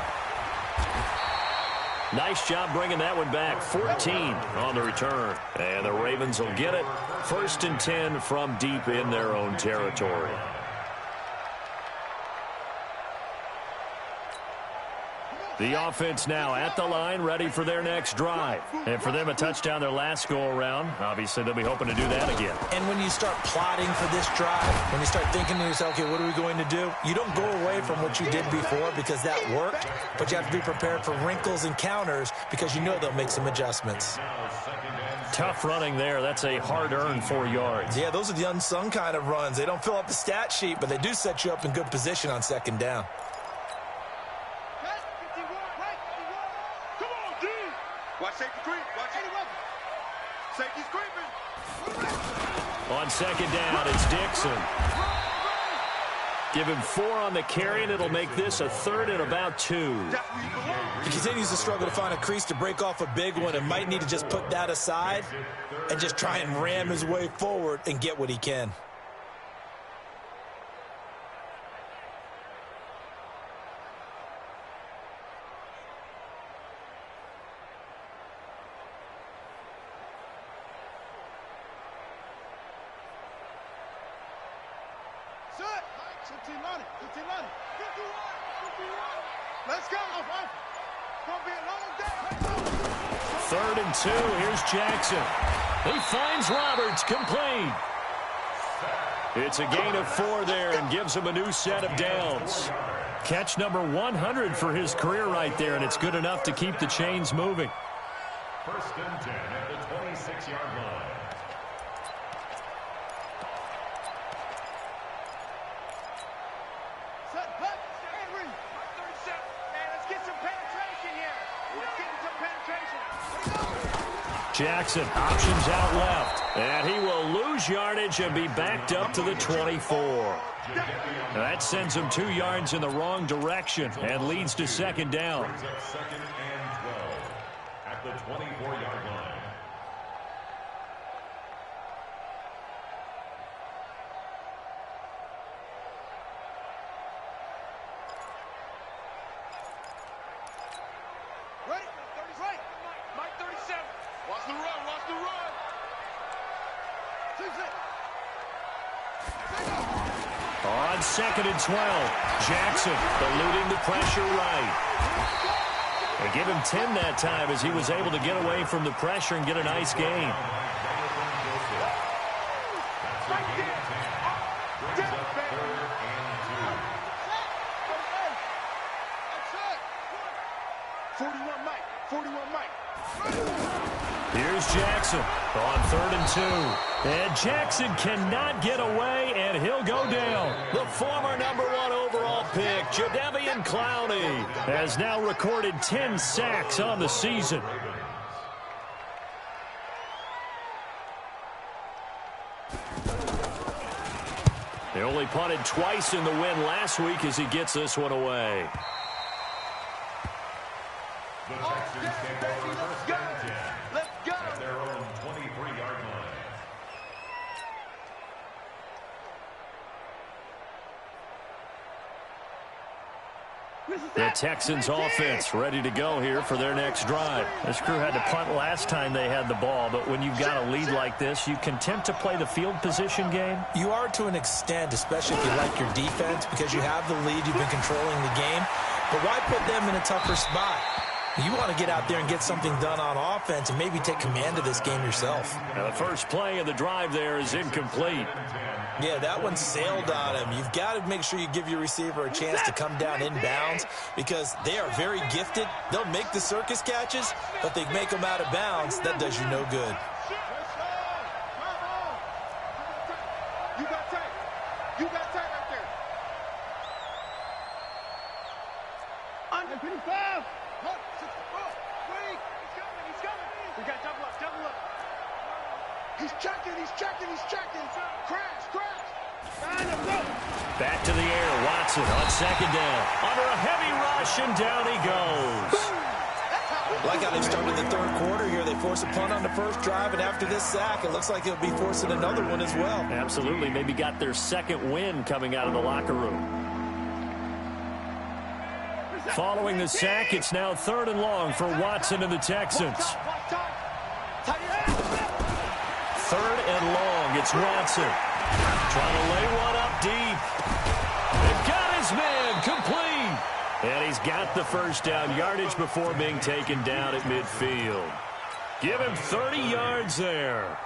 Nice job bringing that one back. 14 on the return. And the Ravens will get it. 1st and 10 from deep in their own territory. The offense now at the line, ready for their next drive. And for them, a touchdown their last go-around. Obviously, they'll be hoping to do that again. And when you start plotting for this drive, when you start thinking to yourself, okay, what are we going to do? You don't go away from what you did before because that worked, but you have to be prepared for wrinkles and counters because you know they'll make some adjustments. Tough running there. That's a hard-earned 4 yards. Yeah, those are the unsung kind of runs. They don't fill up the stat sheet, but they do set you up in good position on 2nd down. Watch safety creep. Watch safety's creeping. On 2nd down, it's Dixon. Give him 4 on the carry, and it'll make this a 3rd and about 2. He continues to struggle to find a crease to break off a big one and might need to just put that aside and just try and ram his way forward and get what he can. Let's go. Gonna be a long day. 3rd and 2. Here's Jackson. He finds Roberts, complete. It's a gain of 4 there and gives him a new set of downs. Catch number 100 for his career right there, and it's good enough to keep the chains moving. 1st and 10 at the 26-yard line. Jackson options out left, and he will lose yardage and be backed up to the 24. That sends him 2 yards in the wrong direction and leads to 2nd down. 2nd and 12 at the 24-yard line. On 2nd and 12, Jackson eluding the pressure right. They give him 10 that time as he was able to get away from the pressure and get a nice gain. Here's Jackson on 3rd and 2. And Jackson cannot get away, and he'll go down. The former number 1 overall pick, Jadeveon Clowney, has now recorded 10 sacks on the season. They only punted twice in the win last week as he gets this one away. The Texans take over 1st and 10 at their own 23-yard line. The Texans offense ready to go here for their next drive. This crew had to punt last time they had the ball, but when you've got a lead like this, you can tempt to play the field position game. You are to an extent, especially if you like your defense, because you have the lead, you've been controlling the game. But why put them in a tougher spot? You want to get out there and get something done on offense and maybe take command of this game yourself. Now the first play of the drive there is incomplete. Yeah, that one sailed on him. You've got to make sure you give your receiver a chance to come down inbounds because they are very gifted. They'll make the circus catches, but they make them out of bounds. That does you no good. You got tight. You got tight right there. Under 55. He's coming. We got double up. He's checking. Crash. Back to the air, Watson on 2nd down. Under a heavy rush, and down he goes. Like how they've started the 3rd quarter here. They force a punt on the first drive, and after this sack, it looks like they'll be forcing another one as well. Absolutely. Maybe got their 2nd win coming out of the locker room. Following the sack, it's now 3rd and long for Watson and the Texans. 3rd and long, it's Watson. Trying to lay one up deep. They've got his man complete. And he's got the first down yardage before being taken down at midfield. Give him 30 yards there.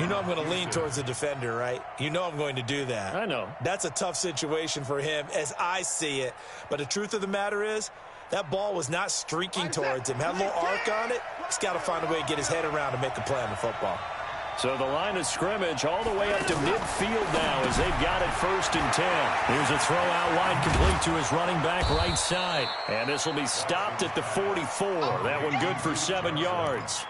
You know I'm going to lean towards the defender, right? You know I'm going to do that. I know. That's a tough situation for him as I see it. But the truth of the matter is, that ball was not streaking towards him. Had a little arc on it. He's got to find a way to get his head around and make a play on the football. So the line of scrimmage all the way up to midfield now as they've got it 1st and 10. Here's a throw out wide complete to his running back right side. And this will be stopped at the 44. That one good for 7 yards.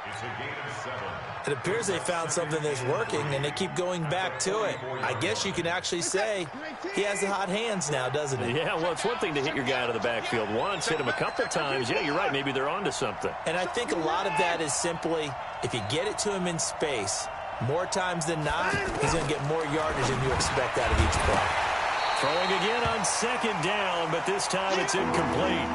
It's a gain of 7. It appears they found something that's working, and they keep going back to it. I guess you can actually say he has the hot hands now, doesn't he? Yeah, well, it's one thing to hit your guy out of the backfield once, hit him a couple times. Yeah, you're right. Maybe they're onto something. And I think a lot of that is simply if you get it to him in space, more times than not, he's going to get more yardage than you expect out of each play. Throwing again on 2nd down, but this time it's incomplete.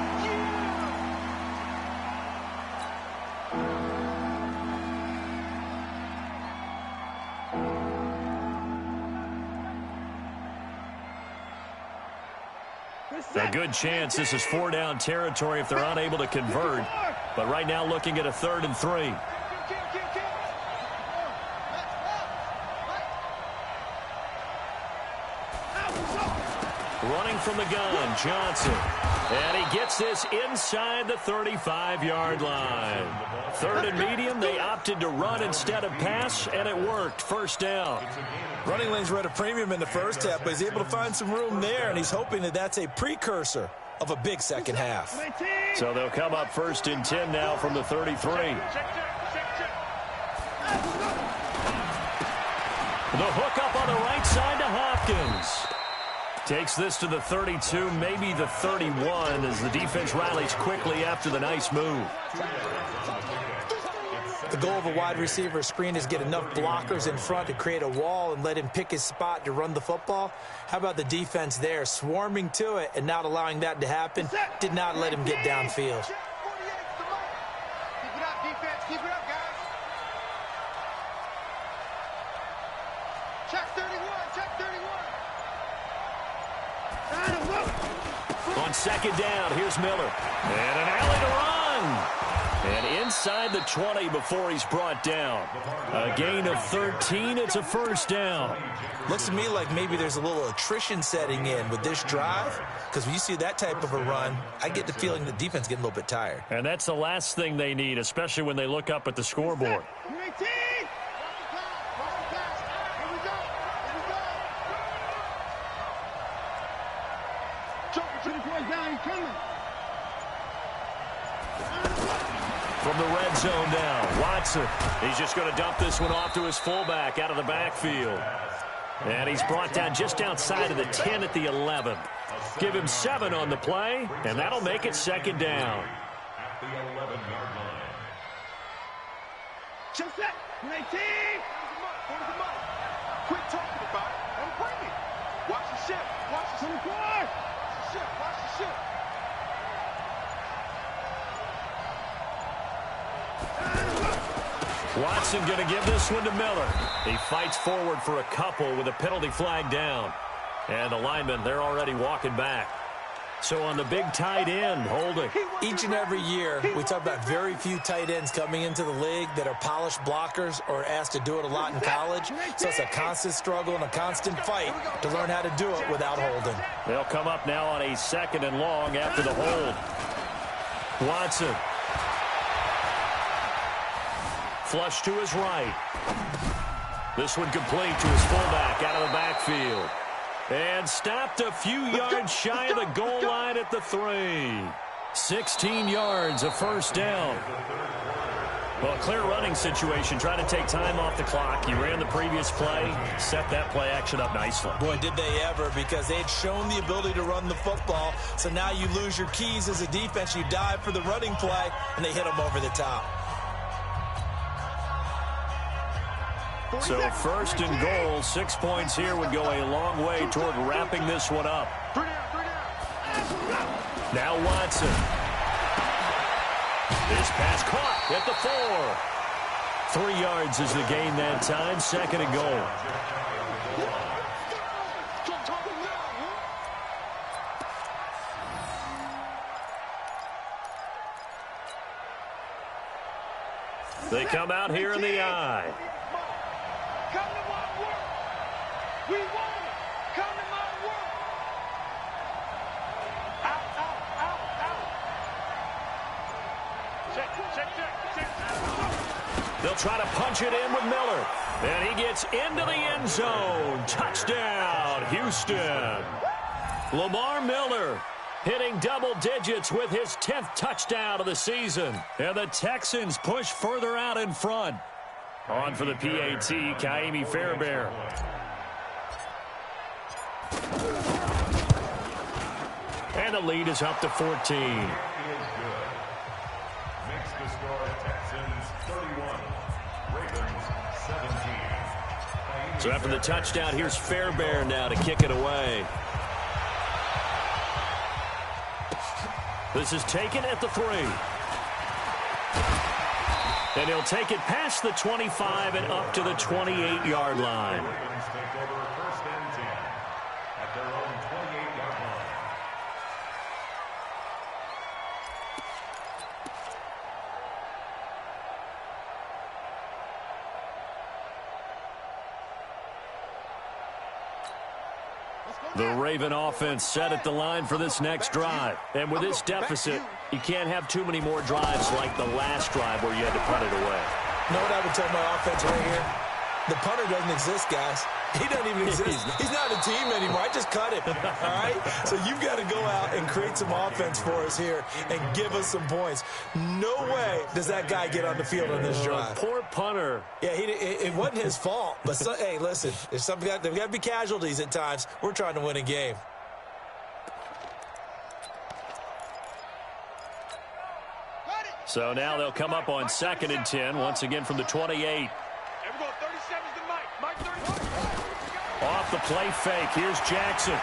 A good chance this is 4-down territory if they're unable to convert. But right now looking at a 3rd and 3. Running from the gun, Johnson. And he gets this inside the 35-yard line. 3rd and medium, they opted to run instead of pass, and it worked. 1st down. Running lanes were at a premium in the first half, but he's able to find some room there, and he's hoping that that's a precursor of a big second half. So they'll come up 1st and 10 now from the 33. The hook up on the right side to Hopkins. Takes this to the 32, maybe the 31, as the defense rallies quickly after the nice move. The goal of a wide receiver screen is get enough blockers in front to create a wall and let him pick his spot to run the football. How about the defense there, swarming to it and not allowing that to happen? Did not let him get downfield. Keep it up, defense. Keep it up, guys. Check 31. Check 31. On 2nd down, here's Miller. And an alley to run. And inside the 20 before he's brought down. A gain of 13, it's a 1st down. Looks to me like maybe there's a little attrition setting in with this drive, because when you see that type of a run, I get the feeling the defense getting a little bit tired. And that's the last thing they need, especially when they look up at the scoreboard. From the red zone now, Watson. He's just going to dump this one off to his fullback out of the backfield. And he's brought down just outside of the 10 at the 11. Give him 7 on the play, and that'll make it 2nd down. At the 11-yard line. Check that. 19. Quit talking about it. I'm bringing. Watch the ship. Watch the ship. Watch the ship. Watch the ship. Watson going to give this one to Miller. He fights forward for a couple with a penalty flag down. And the linemen, they're already walking back. So on the big tight end, holding. Each and every year, we talk about very few tight ends coming into the league that are polished blockers or asked to do it a lot in college. So it's a constant struggle and a constant fight to learn how to do it without holding. They'll come up now on a 2nd and long after the hold. Watson. Flush to his right. This one complete to his fullback out of the backfield. And stopped a few yards shy of the goal line at the 3. 16 yards, a 1st down. Well, a clear running situation, trying to take time off the clock. He ran the previous play, set that play action up nicely. Boy, did they ever, because they'd shown the ability to run the football. So now you lose your keys as a defense. You dive for the running play, and they hit them over the top. So 1st and goal, 6 points here would go a long way toward wrapping this one up. Now Watson. This pass caught at the 4. 3 yards is the gain that time, 2nd and goal. They come out here in the eye. Come to my work. We want it. Come to my work. Out, out, out, out. Check. They'll try to punch it in with Miller. And he gets into the end zone. Touchdown, Houston. Lamar Miller hitting double digits with his 10th touchdown of the season. And the Texans push further out in front. On for the PAT, Kaimi Fairbairn. And the lead is up to 14. Makes the score Texans 31, Ravens 17. So after the touchdown, here's Fairbairn now to kick it away. This is taken at the 3. And he'll take it past the 25 and up to the 28-yard line. Ravens take over 1st and 10 at their own 28-yard line. The Raven offense set at the line for this next drive. And with this deficit, you can't have too many more drives like the last drive where you had to punt it away. You know what I would tell my offense right here? The punter doesn't exist, guys. He doesn't even exist. He's not a team anymore. I just cut him, all right? So you've got to go out and create some offense for us here and give us some points. No way does that guy get on the field on this drive. Poor punter. Yeah, it wasn't his fault. But, hey, listen, there's got to be casualties at times. We're trying to win a game. So now they'll come up on 2nd and 10, once again from the 28. Off the play fake, here's Jackson.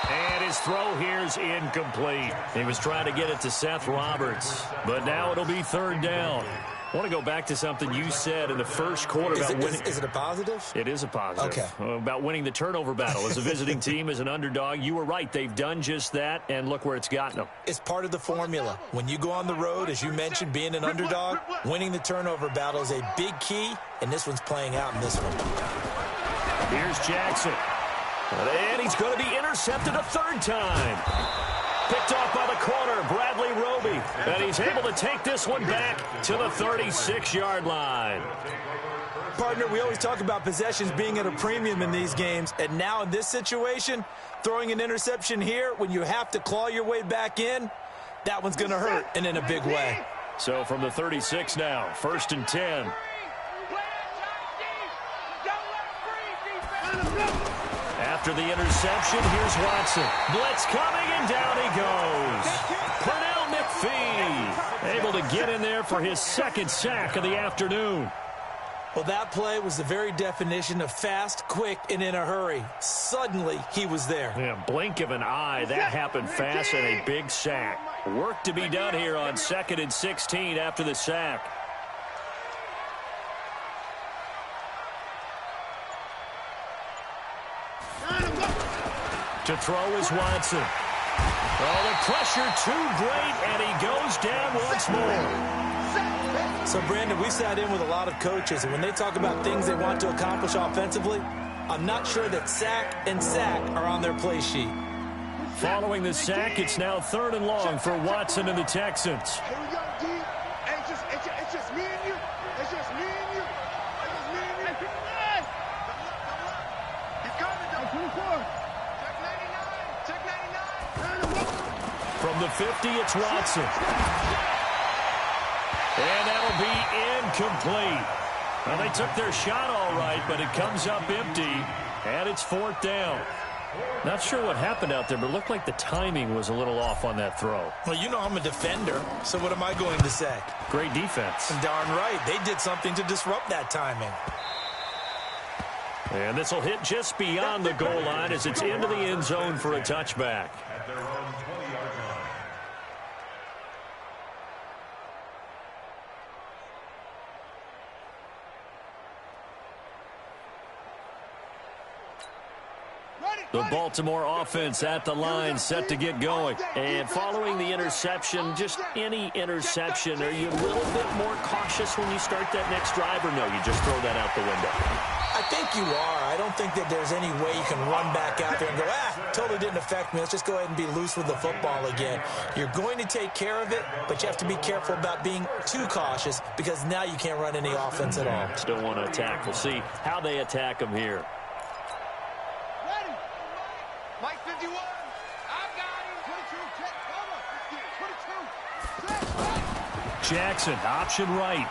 And his throw here's incomplete. He was trying to get it to Seth Roberts, but now it'll be 3rd down. I want to go back to something you said in the first quarter about winning. Is it a positive? It is a positive. Okay. About winning the turnover battle as a visiting team, as an underdog. You were right. They've done just that, and look where it's gotten them. It's part of the formula. When you go on the road, as you mentioned, being an underdog, winning the turnover battle is a big key, and this one's playing out in this one. Here's Jackson. And he's going to be intercepted a 3rd time. Picked off by the corner, Bradley Roby. And he's able to take this one back to the 36-yard line. Partner, we always talk about possessions being at a premium in these games. And now in this situation, throwing an interception here when you have to claw your way back in, that one's going to hurt, and in a big way. So from the 36 now, 1st and 10. After the interception, here's Watson. Blitz coming, and down he goes. Pernell McPhee able to get in there for his 2nd sack of the afternoon. Well, that play was the very definition of fast, quick, and in a hurry. Suddenly, he was there. Yeah, blink of an eye, that happened fast, and a big sack. Work to be done here on 2nd and 16 after the sack. To throw is Watson. Oh, the pressure too great, and he goes down once more. So, Brandon, we sat in with a lot of coaches, and when they talk about things they want to accomplish offensively, I'm not sure that sack and sack are on their play sheet. Following the sack, it's now 3rd and long for Watson and the Texans. Here we go, D. It's just me and you. It's just me and you. It's just me and you. He's coming, though. 24. Check 99. From the 50, it's Watson. And that'll be incomplete. Well, they took their shot all right, but it comes up empty, and it's 4th down. Not sure what happened out there, but it looked like the timing was a little off on that throw. Well, you know I'm a defender, so what am I going to say? Great defense. Darn right. They did something to disrupt that timing. And this will hit just beyond the goal line as it's into the end zone for a touchback. At their own 20-yard line. The Baltimore offense at the line, set to get going. And following the interception, just any interception, are you a little bit more cautious when you start that next drive, or no, you just throw that out the window? I think you are. I don't think that there's any way you can run back out there and go, totally didn't affect me. Let's just go ahead and be loose with the football again. You're going to take care of it, but you have to be careful about being too cautious because now you can't run any offense at all. Still want to attack. We'll see how they attack them here. Mike 51. I got him. 22. Jackson, option right.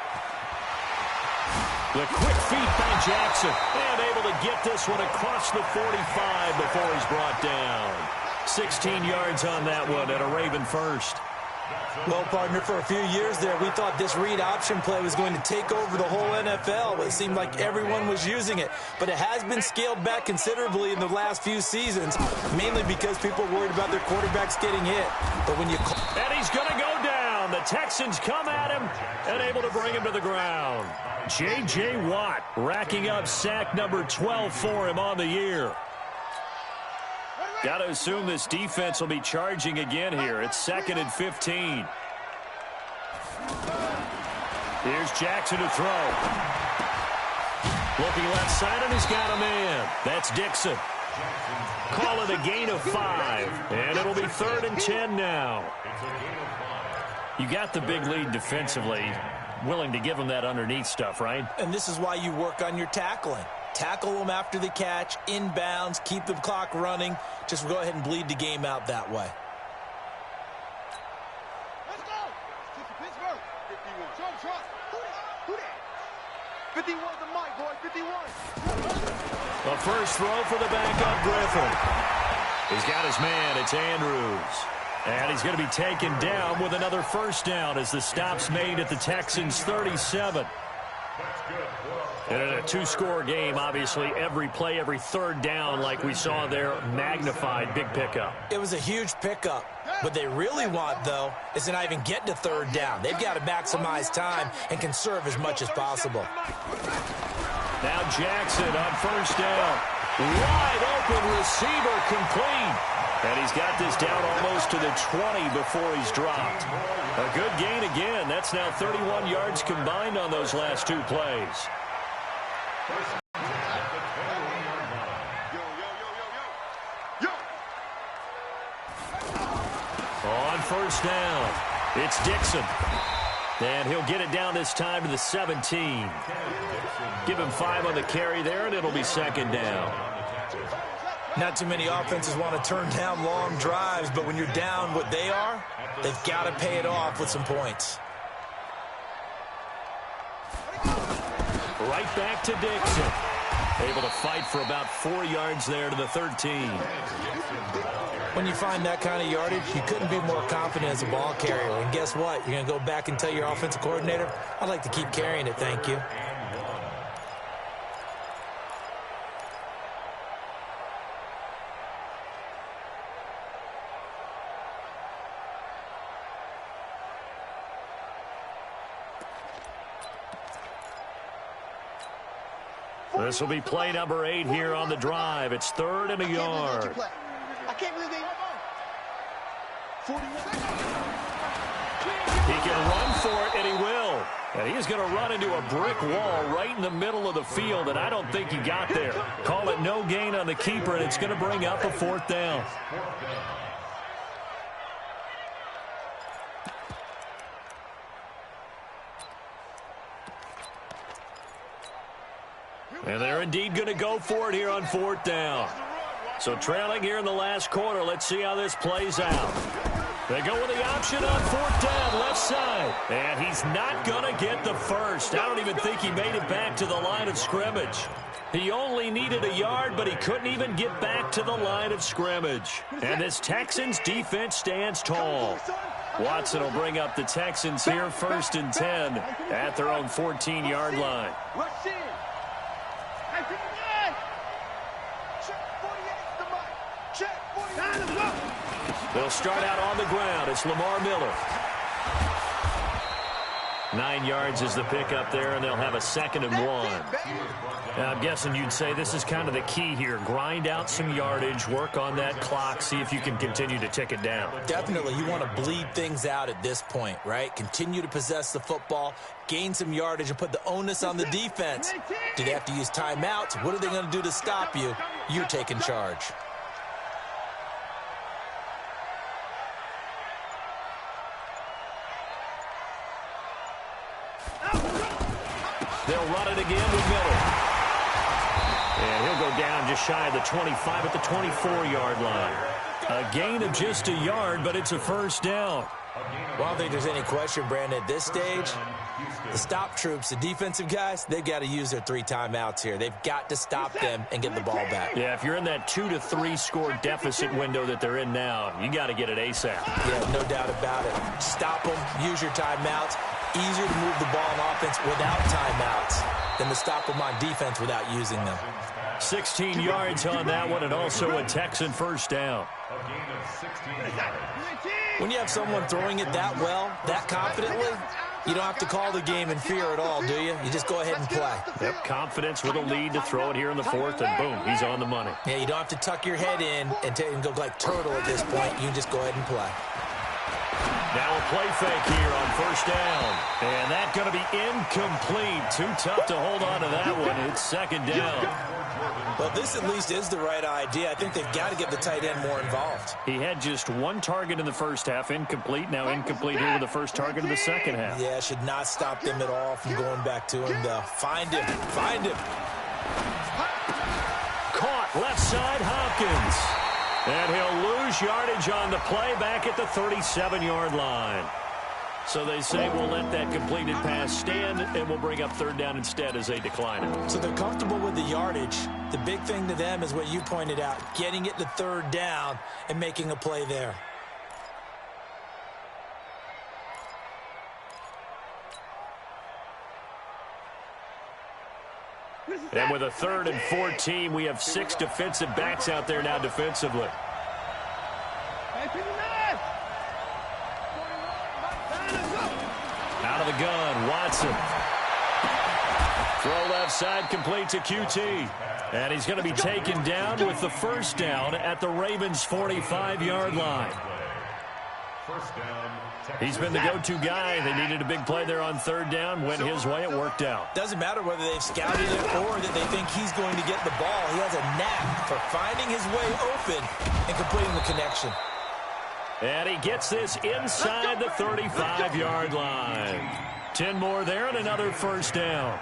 The quick feet by Jackson. And able to get this one across the 45 before he's brought down. 16 yards on that one at a Raven first. Well, partner, for a few years there, we thought this read option play was going to take over the whole NFL. It seemed like everyone was using it. But it has been scaled back considerably in the last few seasons, mainly because people are worried about their quarterbacks getting hit. But when you... And he's going to go down. The Texans come at him and able to bring him to the ground. J.J. Watt racking up sack number 12 for him on the year. Got to assume this defense will be charging again here. It's 2nd and 15. Here's Jackson to throw. Looking left side, and he's got a man. That's Dixon. Call it a gain of 5, and it'll be 3rd and 10 now. You got the big lead defensively. Willing to give them that underneath stuff, right? And this is why you work on your tackling. Tackle them after the catch, inbounds, keep the clock running. Just go ahead and bleed the game out that way. Let's go. Pittsburgh. 51. Show him trust. Who that? 51 the mic, boy. 51. The first throw for the backup Griffin. He's got his man. It's Andrews. And he's going to be taken down with another first down as the stop's made at the Texans' 37. And in a 2-score game, obviously, every play, every third down, like we saw there, magnified, big pickup. It was a huge pickup. What they really want, though, is to not even get to third down. They've got to maximize time and conserve as much as possible. Now Jackson on first down. Wide open receiver complete. And he's got this down almost to the 20 before he's dropped. A good gain again. That's now 31 yards combined on those last 2 plays. On first down, it's Dixon. And he'll get it down this time to the 17. Give him 5 on the carry there, and it'll be 2nd down. Not too many offenses want to turn down long drives, but when you're down what they are, they've got to pay it off with some points. Right back to Dixon. Able to fight for about 4 yards there to the 13. When you find that kind of yardage, you couldn't be more confident as a ball carrier. And guess what? You're going to go back and tell your offensive coordinator, I'd like to keep carrying it, thank you. This will be play number 8 here on the drive. It's 3rd and a yard. I can't believe they 41. He can run for it, and he will. And he is going to run into a brick wall right in the middle of the field, and I don't think he got there. Call it no gain on the keeper, and it's going to bring up a 4th down. And they're indeed going to go for it here on 4th down. So trailing here in the last quarter. Let's see how this plays out. They go with the option on 4th down, left side. And he's not going to get the first. I don't even think he made it back to the line of scrimmage. He only needed a yard, but he couldn't even get back to the line of scrimmage. And this Texans defense stands tall. Watson will bring up the Texans here 1st and 10 at their own 14-yard line. They'll start out on the ground. It's Lamar Miller. 9 yards is the pickup there, and they'll have a 2nd and 1. Now, I'm guessing you'd say this is kind of the key here. Grind out some yardage, work on that clock, see if you can continue to tick it down. Definitely. You want to bleed things out at this point, right? Continue to possess the football, gain some yardage, and put the onus on the defense. Do they have to use timeouts? What are they going to do to stop you? You're taking charge. They'll run it again with Miller. And he'll go down just shy of the 25 at the 24-yard line. A gain of just a yard, but it's a 1st down. Well, I don't think there's any question, Brandon, at this stage, the stop troops, the defensive guys, they've got to use their 3 timeouts here. They've got to stop them and get the ball back. Yeah, if you're in that 2 to 3 score deficit window that they're in now, you got to get it ASAP. Yeah, no doubt about it. Stop them, use your timeouts. Easier to move the ball on offense without timeouts than to stop them on defense without using them. 16 yards on that one, and also a Texan 1st down. When you have someone throwing it that well, that confidently, you don't have to call the game in fear at all, do you? You just go ahead and play. Yep, confidence with a lead to throw it here in the 4th, and boom, he's on the money. Yeah, you don't have to tuck your head in and go like turtle at this point. You just go ahead and play. Now a play fake here on first down. And that's going to be incomplete. Too tough to hold on to that one. It's second down. Well, this at least is the right idea. I think they've got to get the tight end more involved. He had just one target in the first half, incomplete. Now incomplete here with the first target of the second half. Yeah, should not stop them at all from going back to him, though. Find him. Find him. Caught left side, Hopkins. And he'll lose yardage on the play back at the 37-yard line. So they say we'll let that completed pass stand, and we'll bring up third down instead as they decline it. So they're comfortable with the yardage. The big thing to them is what you pointed out, getting it to third down and making a play there. And with a 3rd and 14, we have 6 defensive backs out there now defensively. Out of the gun, Watson. Throw left side, complete to QT. And he's going to be taken down with the first down at the Ravens' 45-yard line. He's been the go-to guy. They needed a big play there on third down. Went his way. It worked out. Doesn't matter whether they've scouted it or that they think he's going to get the ball. He has a knack for finding his way open and completing the connection. And he gets this inside the 35-yard line. 10 more there and another first down.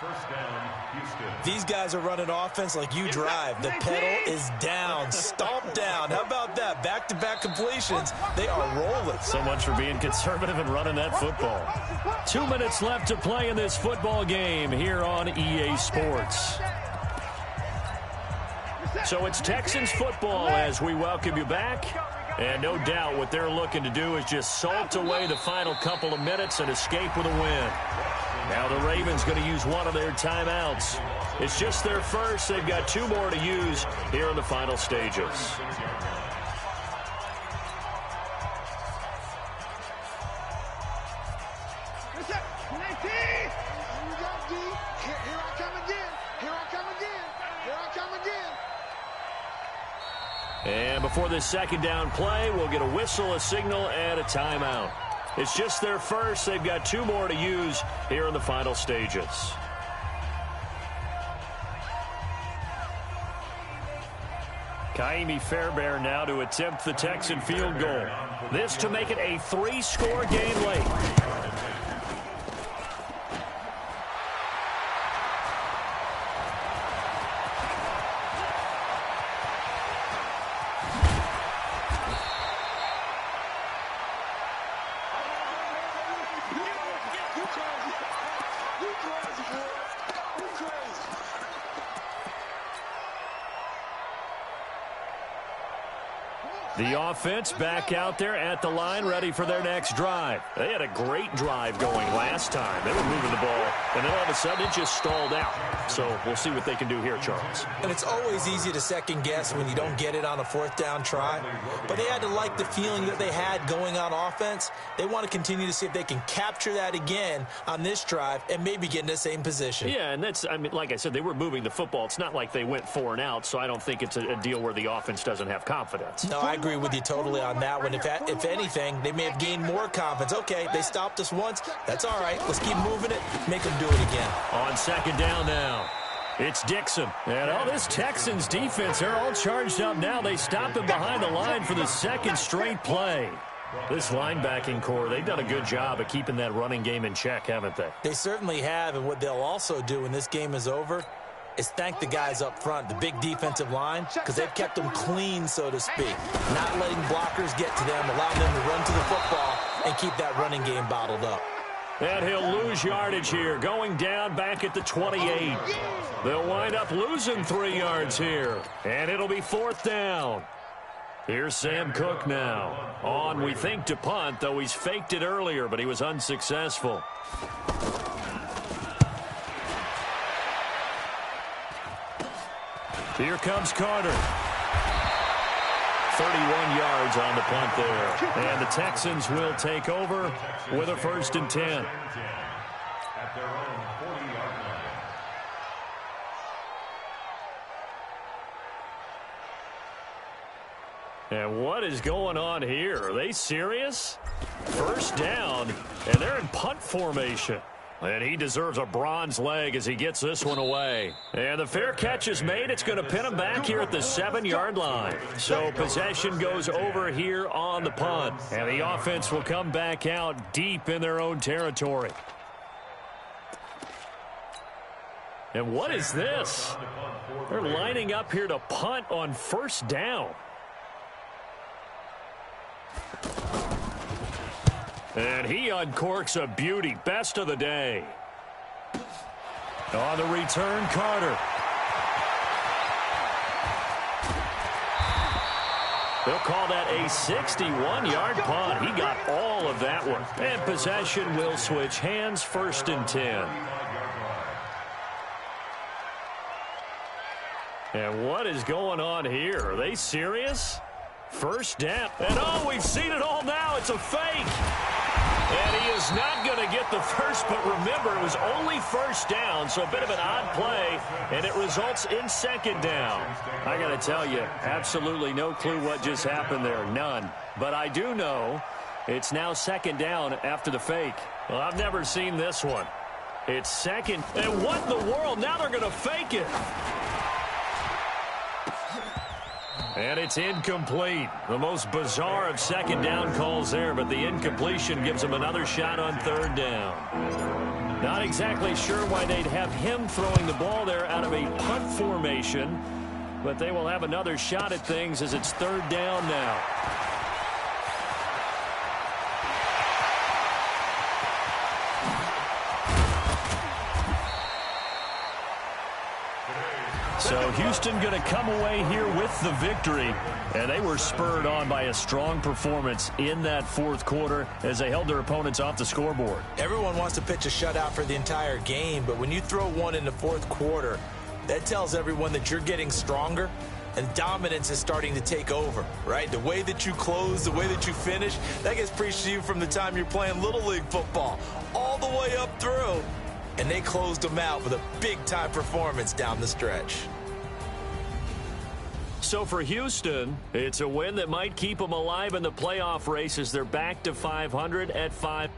First down, Houston. These guys are running offense like you drive. The pedal is down, stomped down. How about that? Back-to-back completions. They are rolling. So much for being conservative and running that football. 2 minutes left to play in this football game here on EA Sports. So it's Texans football as we welcome you back. And no doubt what they're looking to do is just salt away the final couple of minutes and escape with a win. Now the Ravens going to use one of their timeouts. It's just their first. They've got 2 more to use here in the final stages. And before this second down play, we'll get a whistle, a signal, and a timeout. It's just their first. They've got 2 more to use here in the final stages. Kaimi Fairbairn now to attempt the Texan field goal. This to make it a 3-score game late. The offense back out there at the line, ready for their next drive. They had a great drive going last time. They were moving the ball, and then all of a sudden it just stalled out. So we'll see what they can do here, Charles. And it's always easy to second guess when you don't get it on a 4th down try. But they had to like the feeling that they had going on offense. They want to continue to see if they can capture that again on this drive and maybe get in the same position. Yeah, and that's, I mean, like I said, they were moving the football. It's not like they went 4 and out, so I don't think it's a deal where the offense doesn't have confidence. No, I agree with you totally on that one. If anything, they may have gained more confidence. Okay, they stopped us once. That's all right. Let's keep moving it. Make them do it again. On second down now, it's Dixon. And all this Texans defense, they're all charged up now. They stopped him behind the line for the 2nd straight play. This linebacking core, they've done a good job of keeping that running game in check, haven't they? They certainly have, and what they'll also do when this game is over is thank the guys up front, the big defensive line, because they've kept them clean, so to speak. Not letting blockers get to them, allowing them to run to the football and keep that running game bottled up. And he'll lose yardage here, going down back at the 28. They'll wind up losing 3 yards here, and it'll be 4th down. Here's Sam Cook now. On, we think, to punt, though he's faked it earlier, but he was unsuccessful. Here comes Carter. 31 yards on the punt there. And the Texans will take over with a 1st and 10. At their own 40-yard line. And what is going on here? Are they serious? First down, and they're in punt formation. And he deserves a bronze leg as he gets this one away. And the fair catch is made. It's going to pin him back here at the 7-yard line. So possession goes over here on the punt. And the offense will come back out deep in their own territory. And what is this? They're lining up here to punt on first down. And he uncorks a beauty. Best of the day. On the return, Carter. They'll call that a 61-yard punt. He got all of that one. And possession will switch hands, 1st and 10. And what is going on here? Are they serious? First down. And oh, we've seen it all now. It's a fake. And he is not going to get the first, but remember, it was only first down, so a bit of an odd play, and it results in 2nd down. I got to tell you, absolutely no clue what just happened there. None. But I do know it's now 2nd down after the fake. Well, I've never seen this one. It's 2nd. And what in the world? Now they're going to fake it. And it's incomplete. The most bizarre of 2nd down calls there, but the incompletion gives them another shot on 3rd down. Not exactly sure why they'd have him throwing the ball there out of a punt formation, but they will have another shot at things as it's 3rd down now. So Houston going to come away here with the victory, and they were spurred on by a strong performance in that 4th quarter as they held their opponents off the scoreboard. Everyone wants to pitch a shutout for the entire game, but when you throw one in the 4th quarter, that tells everyone that you're getting stronger and dominance is starting to take over, right? The way that you close, the way that you finish, that gets preached to you from the time you're playing Little League football all the way up through, and they closed them out with a big-time performance down the stretch. So for Houston, it's a win that might keep them alive in the playoff race as they're back to 500 at 5.